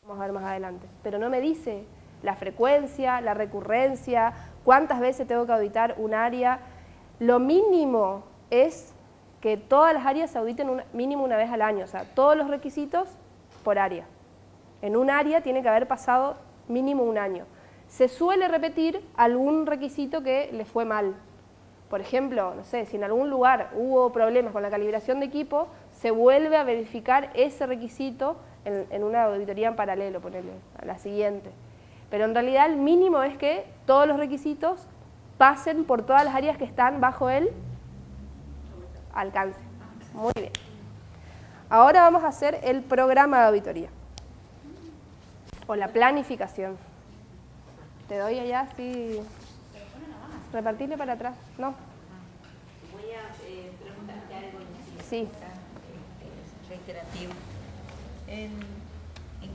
Vamos a ver más adelante, pero no me dice la frecuencia, la recurrencia, cuántas veces tengo que auditar un área. Lo mínimo es que todas las áreas se auditen mínimo una vez al año, o sea, todos los requisitos por área. En un área tiene que haber pasado mínimo un año. Se suele repetir algún requisito que le fue mal. Por ejemplo, no sé, si en algún lugar hubo problemas con la calibración de equipo, se vuelve a verificar ese requisito en una auditoría en paralelo, ponerle a la siguiente. Pero en realidad el mínimo es que todos los requisitos pasen por todas las áreas que están bajo el alcance. Muy bien. Ahora vamos a hacer el programa de auditoría o la planificación. Te doy allá, sí. Repartirle para atrás, ¿no? Voy a preguntarte algo, Sí. reiterativo. ¿En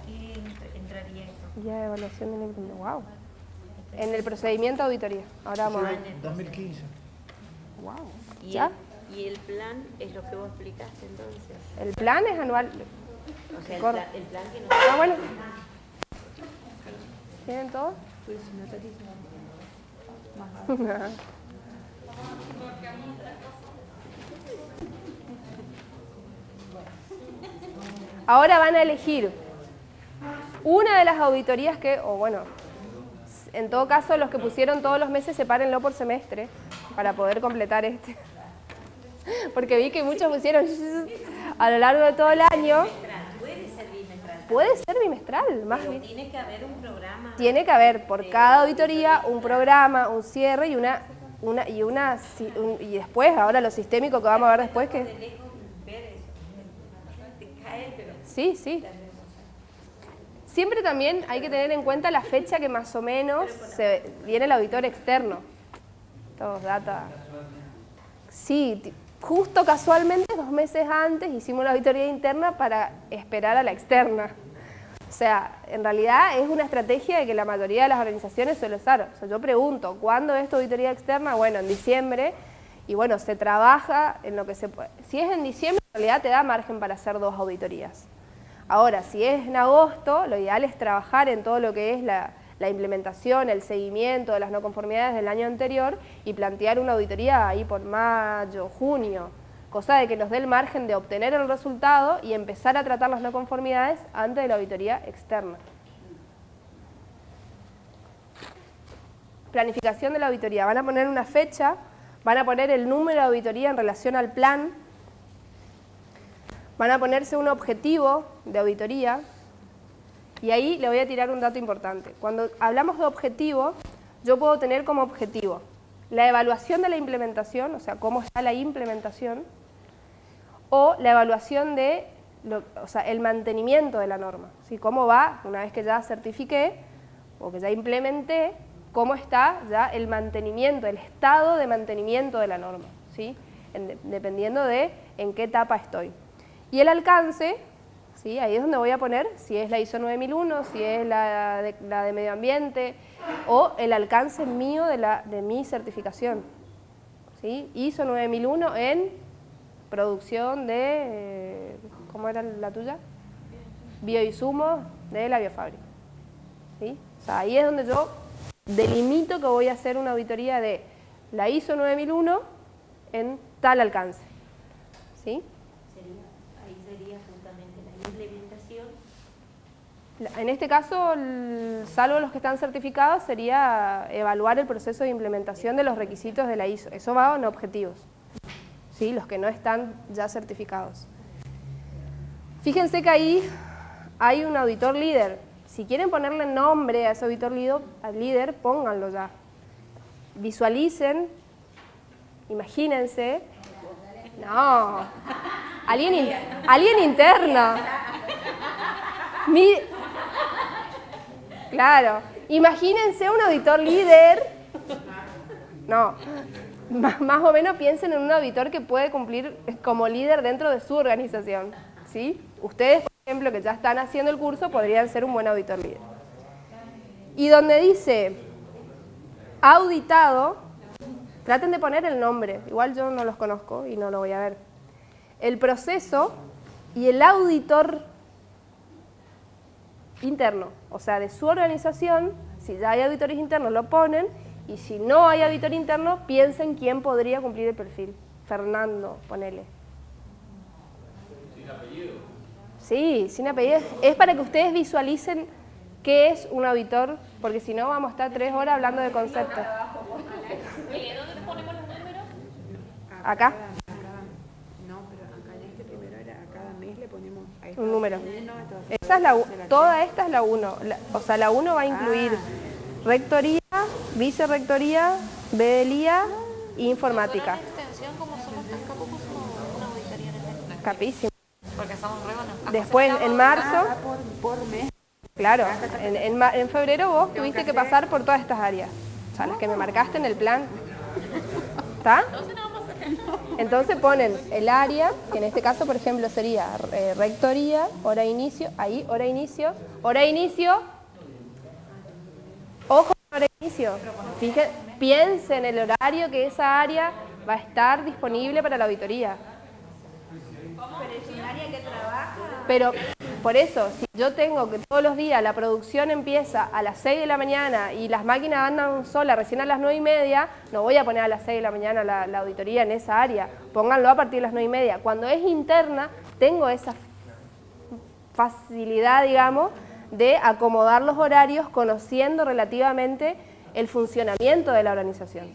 qué entraría eso? Guía de evaluación de la implementación. Wow. En el procedimiento de auditoría. Ahora vamos a ver. 2015. Wow. ¿Y ¿Ya? Y el plan es lo que vos explicaste entonces. El plan es anual. O sea, el plan que nos... Ah, bueno. ¿Tienen todo? Pues no te dice. Ahora van a elegir una de las auditorías que, o bueno, en todo caso los que pusieron todos los meses sepárenlo por semestre para poder completar este. Porque vi que muchos pusieron a lo largo de todo el año. Puede ser bimestral. Puede ser bimestral, más bien. Tiene que haber un programa. Tiene que haber por cada auditoría un programa, un cierre y y después, ahora lo sistémico que vamos a ver después que... De lejos ver eso. Te cae, pero... Sí, sí. Siempre también hay que tener en cuenta la fecha que más o menos viene el auditor externo. Todos data. Sí, justo casualmente 2 meses antes hicimos la auditoría interna para esperar a la externa. O sea, en realidad es una estrategia de que la mayoría de las organizaciones suele usar. O sea, yo pregunto, ¿cuándo es tu auditoría externa? Bueno, en diciembre. Y bueno, se trabaja en lo que se puede. Si es en diciembre, en realidad te da margen para hacer 2 auditorías. Ahora, si es en agosto, lo ideal es trabajar en todo lo que es la implementación, el seguimiento de las no conformidades del año anterior y plantear una auditoría ahí por mayo, junio, cosa de que nos dé el margen de obtener el resultado y empezar a tratar las no conformidades antes de la auditoría externa. Planificación de la auditoría. Van a poner una fecha, van a poner el número de auditoría en relación al plan, van a ponerse un objetivo de auditoría y ahí le voy a tirar un dato importante. Cuando hablamos de objetivo, yo puedo tener como objetivo la evaluación de la implementación, o sea, cómo está la implementación, o la evaluación de, el mantenimiento de la norma, ¿sí? Cómo va, una vez que ya certifiqué o que ya implementé, cómo está ya el mantenimiento, el estado de mantenimiento de la norma, ¿sí? Dependiendo de en qué etapa estoy. Y el alcance, ¿sí? Ahí es donde voy a poner si es la ISO 9001, si es la de medio ambiente o el alcance mío de mi certificación, ¿sí? ISO 9001 en producción de, ¿cómo era la tuya? Bioinsumos de la biofábrica, ¿sí? O sea, ahí es donde yo delimito que voy a hacer una auditoría de la ISO 9001 en tal alcance, ¿sí? Ahí sería justamente la implementación. En este caso, salvo los que están certificados, sería evaluar el proceso de implementación de los requisitos de la ISO. Eso va en objetivos, ¿sí? Los que no están ya certificados. Fíjense que ahí hay un auditor líder. Si quieren ponerle nombre a ese auditor líder, pónganlo ya. Visualicen, imagínense. No, alguien interno. Claro, imagínense un auditor líder. No, más o menos piensen en un auditor que puede cumplir como líder dentro de su organización, ¿sí? Ustedes, por ejemplo, que ya están haciendo el curso, podrían ser un buen auditor líder. Y donde dice auditado, traten de poner el nombre, igual yo no los conozco y no lo voy a ver. El proceso y el auditor interno, o sea, de su organización, si ya hay auditores internos lo ponen, y si no hay auditor interno, piensen quién podría cumplir el perfil. Fernando, ponele. Sin apellido. Sí, sin apellido. Es para que ustedes visualicen qué es un auditor, porque si no vamos a estar 3 horas hablando de conceptos. ¿Dónde ponemos los números? Acá. No, pero acá en este primero era a cada mes le ponemos a esta Un número. uno, Esa es toda esta es la 1. O sea, la 1 va a incluir rectoría, vicerrectoría, B de LIA, informática. Extensión, como somos tan capos, somos una auditoría en el Capísimo. porque somos re buenos. Después, en marzo, Por mes. claro, en febrero vos tuviste que pasar por todas estas áreas. O sea, las que me marcaste en el plan. ¿Está? Entonces ponen el área, que en este caso, por ejemplo, sería rectoría, hora de inicio, ahí, hora de inicio, ojo, hora de inicio. Fíjense, piensen en el horario que esa área va a estar disponible para la auditoría. Pero es un área que trabaja. Pero por eso, si yo tengo que todos los días la producción empieza a las 6 de la mañana y las máquinas andan solas recién a las 9:30, no voy a poner a las 6 de la mañana la auditoría en esa área. Pónganlo a partir de las 9:30. Cuando es interna, tengo esa facilidad, digamos, de acomodar los horarios conociendo relativamente el funcionamiento de la organización.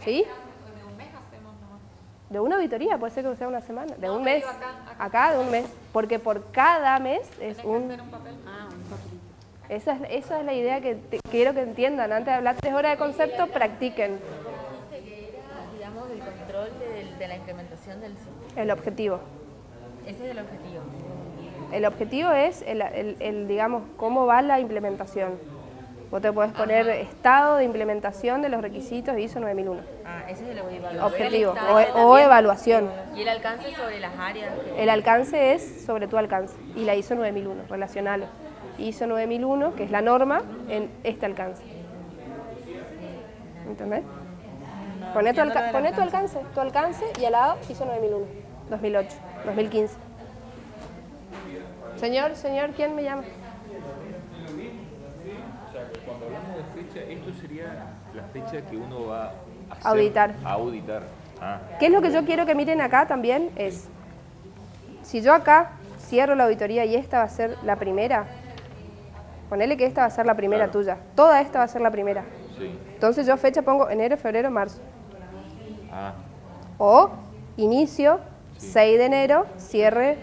¿Sí? De una auditoría, puede ser que sea una semana, de un mes, acá de un mes, porque por cada mes es un papel. Esa es la idea que quiero que entiendan. Antes de hablar 3 horas de concepto, practiquen. Digamos, el control de la implementación del sistema. El objetivo. Ese es el objetivo. El objetivo es, digamos, cómo va la implementación. Vos te podés poner estado de implementación de los requisitos ISO 9001. Ese es el objetivo. Objetivo, o evaluación. Y el alcance sobre las áreas. El alcance es sobre tu alcance. Y la ISO 9001, relacionalo. ISO 9001, que es la norma, en este alcance. ¿Entendés? Poné tu alcance y al lado ISO 9001, 2008, 2015. Señor, ¿quién me llama? Cuando hablamos de fecha, esto sería la fecha que uno va a hacer, auditar. ¿Qué es lo que yo quiero que miren acá también? Es, si yo acá cierro la auditoría y esta va a ser la primera, ponele que esta va a ser la primera tuya, toda esta va a ser la primera. Sí. Entonces yo fecha pongo enero, febrero, marzo. O inicio, 6 de enero, cierre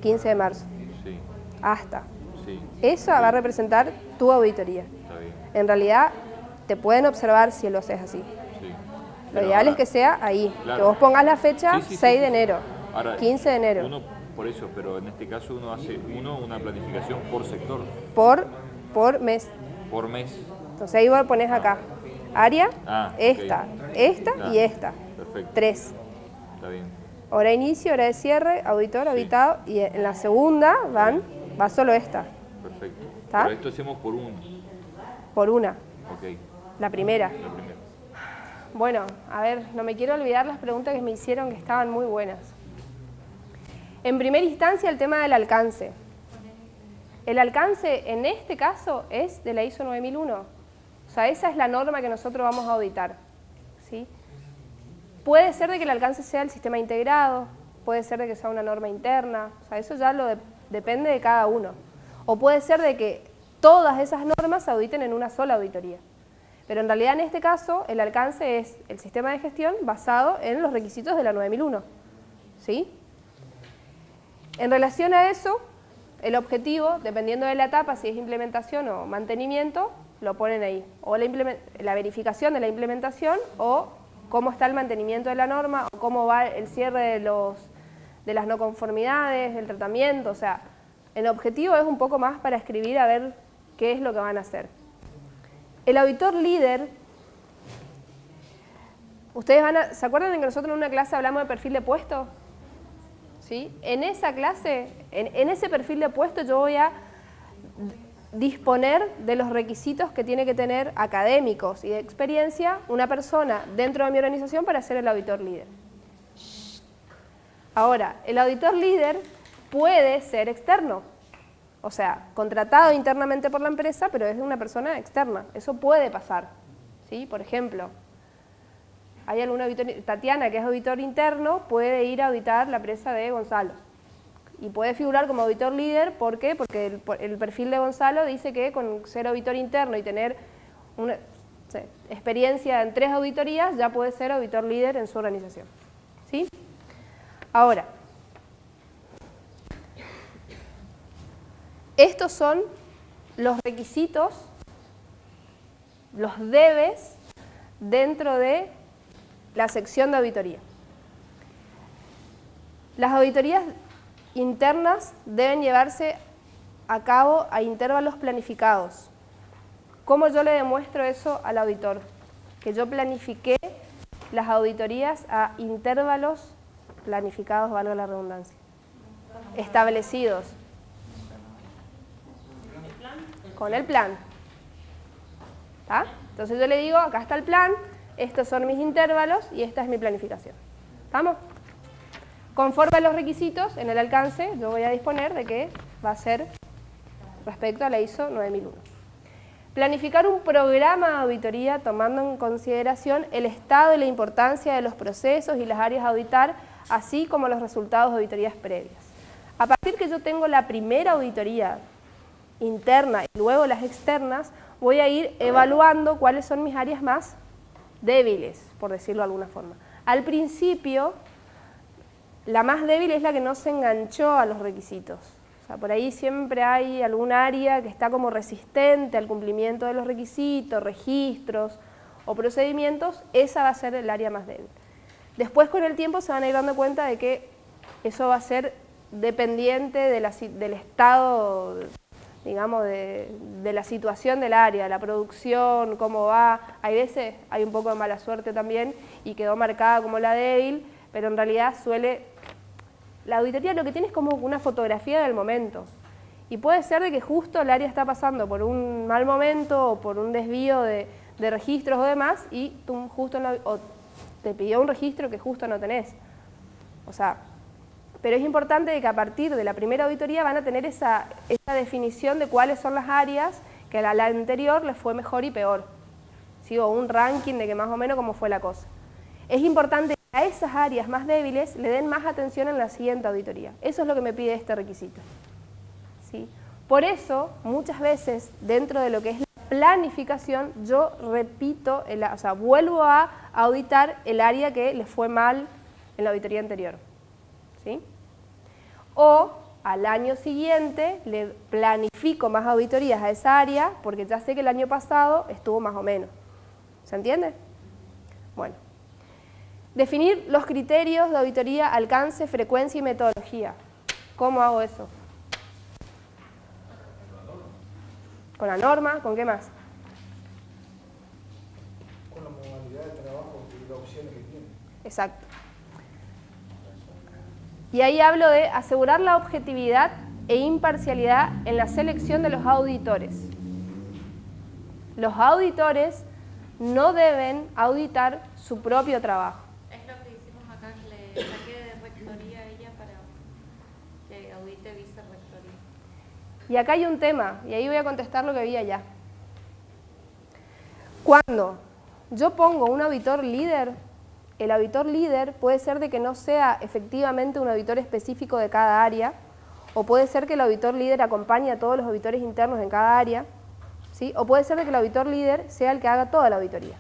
15 de marzo. Sí. Hasta. Sí. Eso va a representar tu auditoría. Está bien. En realidad, te pueden observar si lo haces así. Sí. Lo ideal es que sea ahí, que vos pongas la fecha 6 de enero, Ahora, 15 de enero. Uno, por eso, pero en este caso uno hace una planificación por sector. Por mes. Por mes. Entonces ahí vos pones acá, área, esta y esta. Perfecto. 3. Está bien. Hora de inicio, hora de cierre, auditor, auditado, y en la segunda va solo esta. Perfecto. ¿Está? Pero esto hacemos por uno. Por una. Ok. La primera. La primera. Bueno, a ver, no me quiero olvidar las preguntas que me hicieron que estaban muy buenas. En primera instancia, el tema del alcance. El alcance en este caso es de la ISO 9001. O sea, esa es la norma que nosotros vamos a auditar. ¿Sí? Puede ser de que el alcance sea el sistema integrado, puede ser de que sea una norma interna, o sea, eso ya depende de cada uno. O puede ser de que todas esas normas se auditen en una sola auditoría. Pero en realidad en este caso el alcance es el sistema de gestión basado en los requisitos de la 9001. ¿Sí? En relación a eso, el objetivo, dependiendo de la etapa, si es implementación o mantenimiento, lo ponen ahí. O la verificación de la implementación o cómo está el mantenimiento de la norma, o cómo va el cierre de las no conformidades, el tratamiento, o sea, el objetivo es un poco más para escribir a ver qué es lo que van a hacer. El auditor líder, ustedes ¿se acuerdan de que nosotros en una clase hablamos de perfil de puesto? ¿Sí? En esa clase, en ese perfil de puesto yo voy a disponer de los requisitos que tiene que tener académicos y de experiencia una persona dentro de mi organización para ser el auditor líder. Ahora, el auditor líder puede ser externo, o sea, contratado internamente por la empresa, pero es una persona externa. Eso puede pasar. ¿Sí? Por ejemplo, hay algún auditor, Tatiana, que es auditor interno, puede ir a auditar la empresa de Gonzalo. Y puede figurar como auditor líder, ¿por qué? Porque el perfil de Gonzalo dice que con ser auditor interno y tener una experiencia en 3 auditorías, ya puede ser auditor líder en su organización. ¿Sí? Ahora, estos son los requisitos, los debes dentro de la sección de auditoría. Las auditorías internas deben llevarse a cabo a intervalos planificados. ¿Cómo yo le demuestro eso al auditor? Que yo planifiqué las auditorías a intervalos planificados, valga la redundancia, establecidos. Con el plan. ¿Tá? Entonces yo le digo, acá está el plan, estos son mis intervalos y esta es mi planificación. ¿Estamos? Conforme a los requisitos, en el alcance, yo voy a disponer de que va a ser respecto a la ISO 9001. Planificar un programa de auditoría tomando en consideración el estado y la importancia de los procesos y las áreas a auditar, así como los resultados de auditorías previas. A partir que yo tengo la primera auditoría interna y luego las externas, voy a ir evaluando cuáles son mis áreas más débiles, por decirlo de alguna forma. Al principio, la más débil es la que no se enganchó a los requisitos. O sea, por ahí siempre hay algún área que está como resistente al cumplimiento de los requisitos, registros o procedimientos, esa va a ser el área más débil. Después, con el tiempo, se van a ir dando cuenta de que eso va a ser dependiente del estado, digamos, de la situación del área, la producción, cómo va. Hay veces, hay un poco de mala suerte también y quedó marcada como la débil, pero en realidad la auditoría lo que tiene es como una fotografía del momento. Y puede ser de que justo el área está pasando por un mal momento o por un desvío de registros o demás y tú justo o te pidió un registro que justo no tenés. O sea, pero es importante de que a partir de la primera auditoría van a tener esa definición de cuáles son las áreas que a la anterior les fue mejor y peor. ¿Sí? O un ranking de que más o menos cómo fue la cosa. Es importante que a esas áreas más débiles le den más atención en la siguiente auditoría. Eso es lo que me pide este requisito. ¿Sí? Por eso, muchas veces, dentro de lo que es la planificación, yo repito, o sea, vuelvo a auditar el área que les fue mal en la auditoría anterior. ¿Sí? O al año siguiente le planifico más auditorías a esa área porque ya sé que el año pasado estuvo más o menos. ¿Se entiende? Bueno. Definir los criterios de auditoría, alcance, frecuencia y metodología. ¿Cómo hago eso? ¿Con la norma? ¿Con qué más? Con la modalidad de trabajo y las opciones que tiene. Exacto. Y ahí hablo de asegurar la objetividad e imparcialidad en la selección de los auditores. Los auditores no deben auditar su propio trabajo. Es lo que hicimos acá, que le saqué de rectoría a ella para que audite vicerrectoría. Y acá hay un tema, y ahí voy a contestar lo que vi allá. Cuando yo pongo un auditor líder, el auditor líder puede ser de que no sea efectivamente un auditor específico de cada área, o puede ser que el auditor líder acompañe a todos los auditores internos en cada área, ¿sí? O puede ser de que el auditor líder sea el que haga toda la auditoría.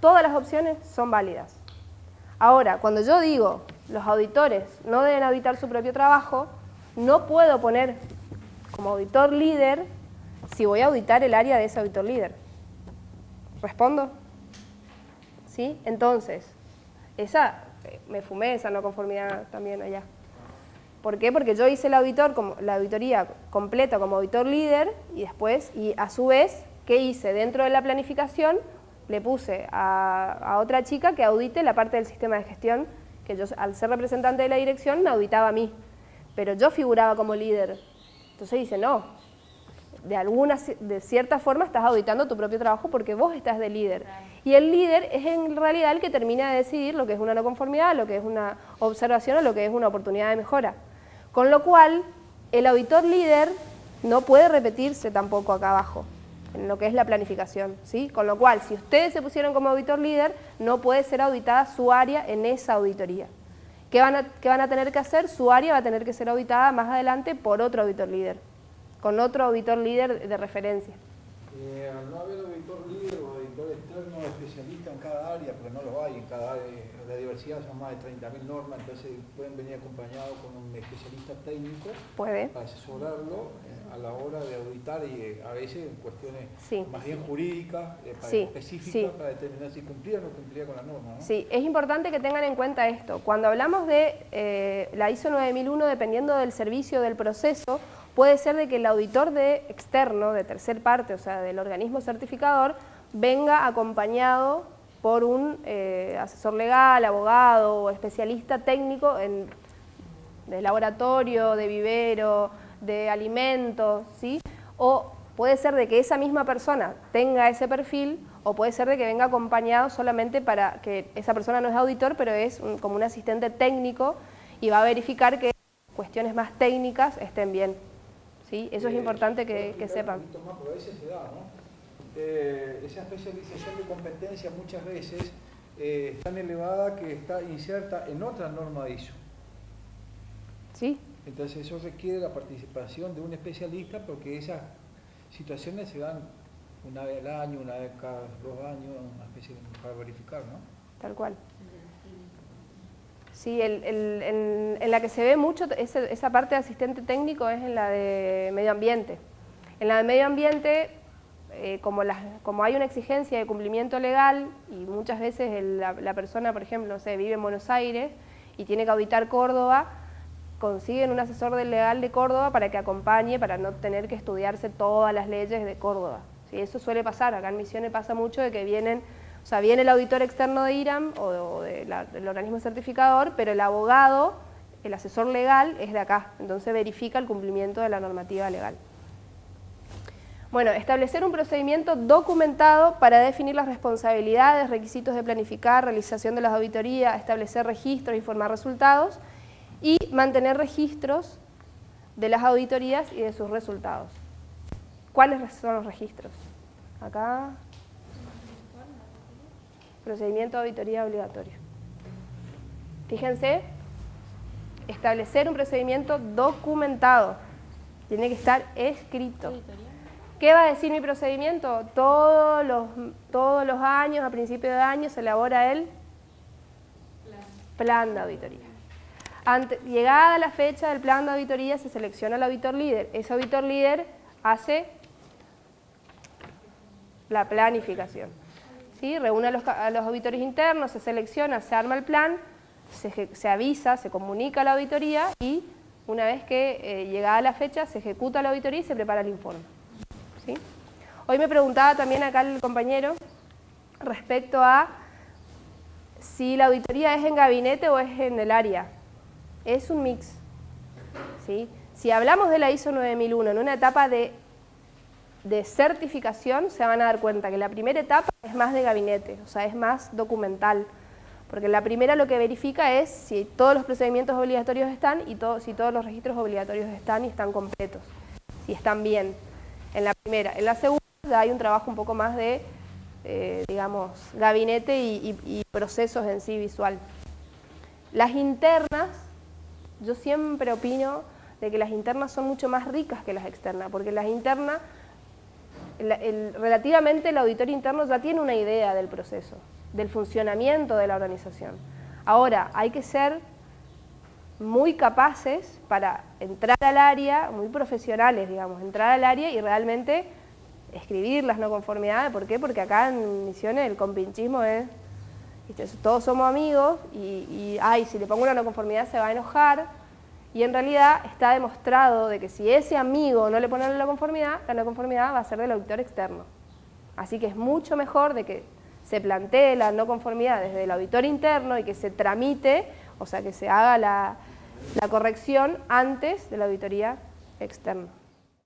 Todas las opciones son válidas. Ahora, cuando yo digo los auditores no deben auditar su propio trabajo, no puedo poner como auditor líder si voy a auditar el área de ese auditor líder. ¿Respondo? ¿Sí? Entonces, me fumé esa no conformidad también allá. ¿Por qué? Porque yo hice la auditoría completa como auditor líder y después, y a su vez, ¿qué hice? Dentro de la planificación le puse a otra chica que audite la parte del sistema de gestión, que yo al ser representante de la dirección me auditaba a mí, pero yo figuraba como líder. Entonces dice, no, de cierta forma estás auditando tu propio trabajo porque vos estás de líder. Y el líder es en realidad el que termina de decidir lo que es una no conformidad, lo que es una observación o lo que es una oportunidad de mejora. Con lo cual, el auditor líder no puede repetirse tampoco acá abajo, en lo que es la planificación, ¿sí? Con lo cual, si ustedes se pusieron como auditor líder, no puede ser auditada su área en esa auditoría. ¿Qué van a tener que hacer? Su área va a tener que ser auditada más adelante por otro auditor líder, con otro auditor líder de referencia. Al no haber auditor líder o auditor externo especialista en cada área, porque no los hay en cada área, la diversidad son más de 30.000 normas, entonces pueden venir acompañados con un especialista técnico para asesorarlo a la hora de auditar y a veces en cuestiones sí. más bien jurídicas, sí. específicas, sí. para determinar si cumplía o no cumplía con la norma, ¿no? Sí, es importante que tengan en cuenta esto. Cuando hablamos de la ISO 9001, dependiendo del servicio del proceso, puede ser de que el auditor externo, de tercer parte, o sea, del organismo certificador, venga acompañado por un asesor legal, abogado o especialista técnico de laboratorio, de vivero, de alimentos, ¿sí? O puede ser de que esa misma persona tenga ese perfil, o puede ser de que venga acompañado solamente para que esa persona no es auditor, pero es como un asistente técnico y va a verificar que cuestiones más técnicas estén bien, ¿sí? Eso es importante que sepan. Un poquito más, porque a veces se da, ¿no? Esa especialización de competencia muchas veces es tan elevada que está inserta en otra norma ISO. ¿Sí? Entonces eso requiere la participación de un especialista porque esas situaciones se dan una vez al año, una vez cada 2 años, una especie para verificar, ¿no? Tal cual. Sí, en la que se ve mucho esa parte de asistente técnico es en la de medio ambiente. En la de medio ambiente, como hay una exigencia de cumplimiento legal y muchas veces la persona, por ejemplo, no sé, vive en Buenos Aires y tiene que auditar Córdoba, consiguen un asesor legal de Córdoba para que acompañe, para no tener que estudiarse todas las leyes de Córdoba. ¿Sí? Eso suele pasar, acá en Misiones pasa mucho de que viene el auditor externo de IRAM o del organismo certificador, pero el abogado, el asesor legal, es de acá, entonces verifica el cumplimiento de la normativa legal. Bueno, establecer un procedimiento documentado para definir las responsabilidades, requisitos de planificar, realización de las auditorías, establecer registros, informar resultados y mantener registros de las auditorías y de sus resultados. ¿Cuáles son los registros? Acá, procedimiento de auditoría obligatorio. Fíjense, establecer un procedimiento documentado, tiene que estar escrito. ¿Qué va a decir mi procedimiento? Todos los años, a principio de año, se elabora el plan de auditoría. Llegada la fecha del plan de auditoría, se selecciona el auditor líder. Ese auditor líder hace la planificación. ¿Sí? Reúne a los auditores internos, se selecciona, se arma el plan, se avisa, se comunica a la auditoría y una vez que llegada la fecha se ejecuta la auditoría y se prepara el informe. ¿Sí? Hoy me preguntaba también acá el compañero respecto a si la auditoría es en gabinete o es en el área. Es un mix. ¿Sí? Si hablamos de la ISO 9001 en una etapa de certificación, se van a dar cuenta que la primera etapa es más de gabinete, o sea, es más documental. Porque la primera lo que verifica es si todos los procedimientos obligatorios están y si todos los registros obligatorios están y están completos, si están bien. En la primera. En la segunda ya hay un trabajo un poco más de, digamos, gabinete y procesos en sí visual. Las internas, yo siempre opino de que las internas son mucho más ricas que las externas, porque las internas, relativamente el auditor interno ya tiene una idea del proceso, del funcionamiento de la organización. Ahora, hay que ser muy capaces para entrar al área, muy profesionales, digamos, entrar al área y realmente escribir las no conformidades. ¿Por qué? Porque acá en Misiones el compinchismo es, ¿viste? Todos somos amigos y si le pongo una no conformidad se va a enojar, y en realidad está demostrado de que si ese amigo no le pone la no conformidad va a ser del auditor externo. Así que es mucho mejor de que se plantee la no conformidad desde el auditor interno y que se tramite, o sea, que se haga la corrección antes de la auditoría externa.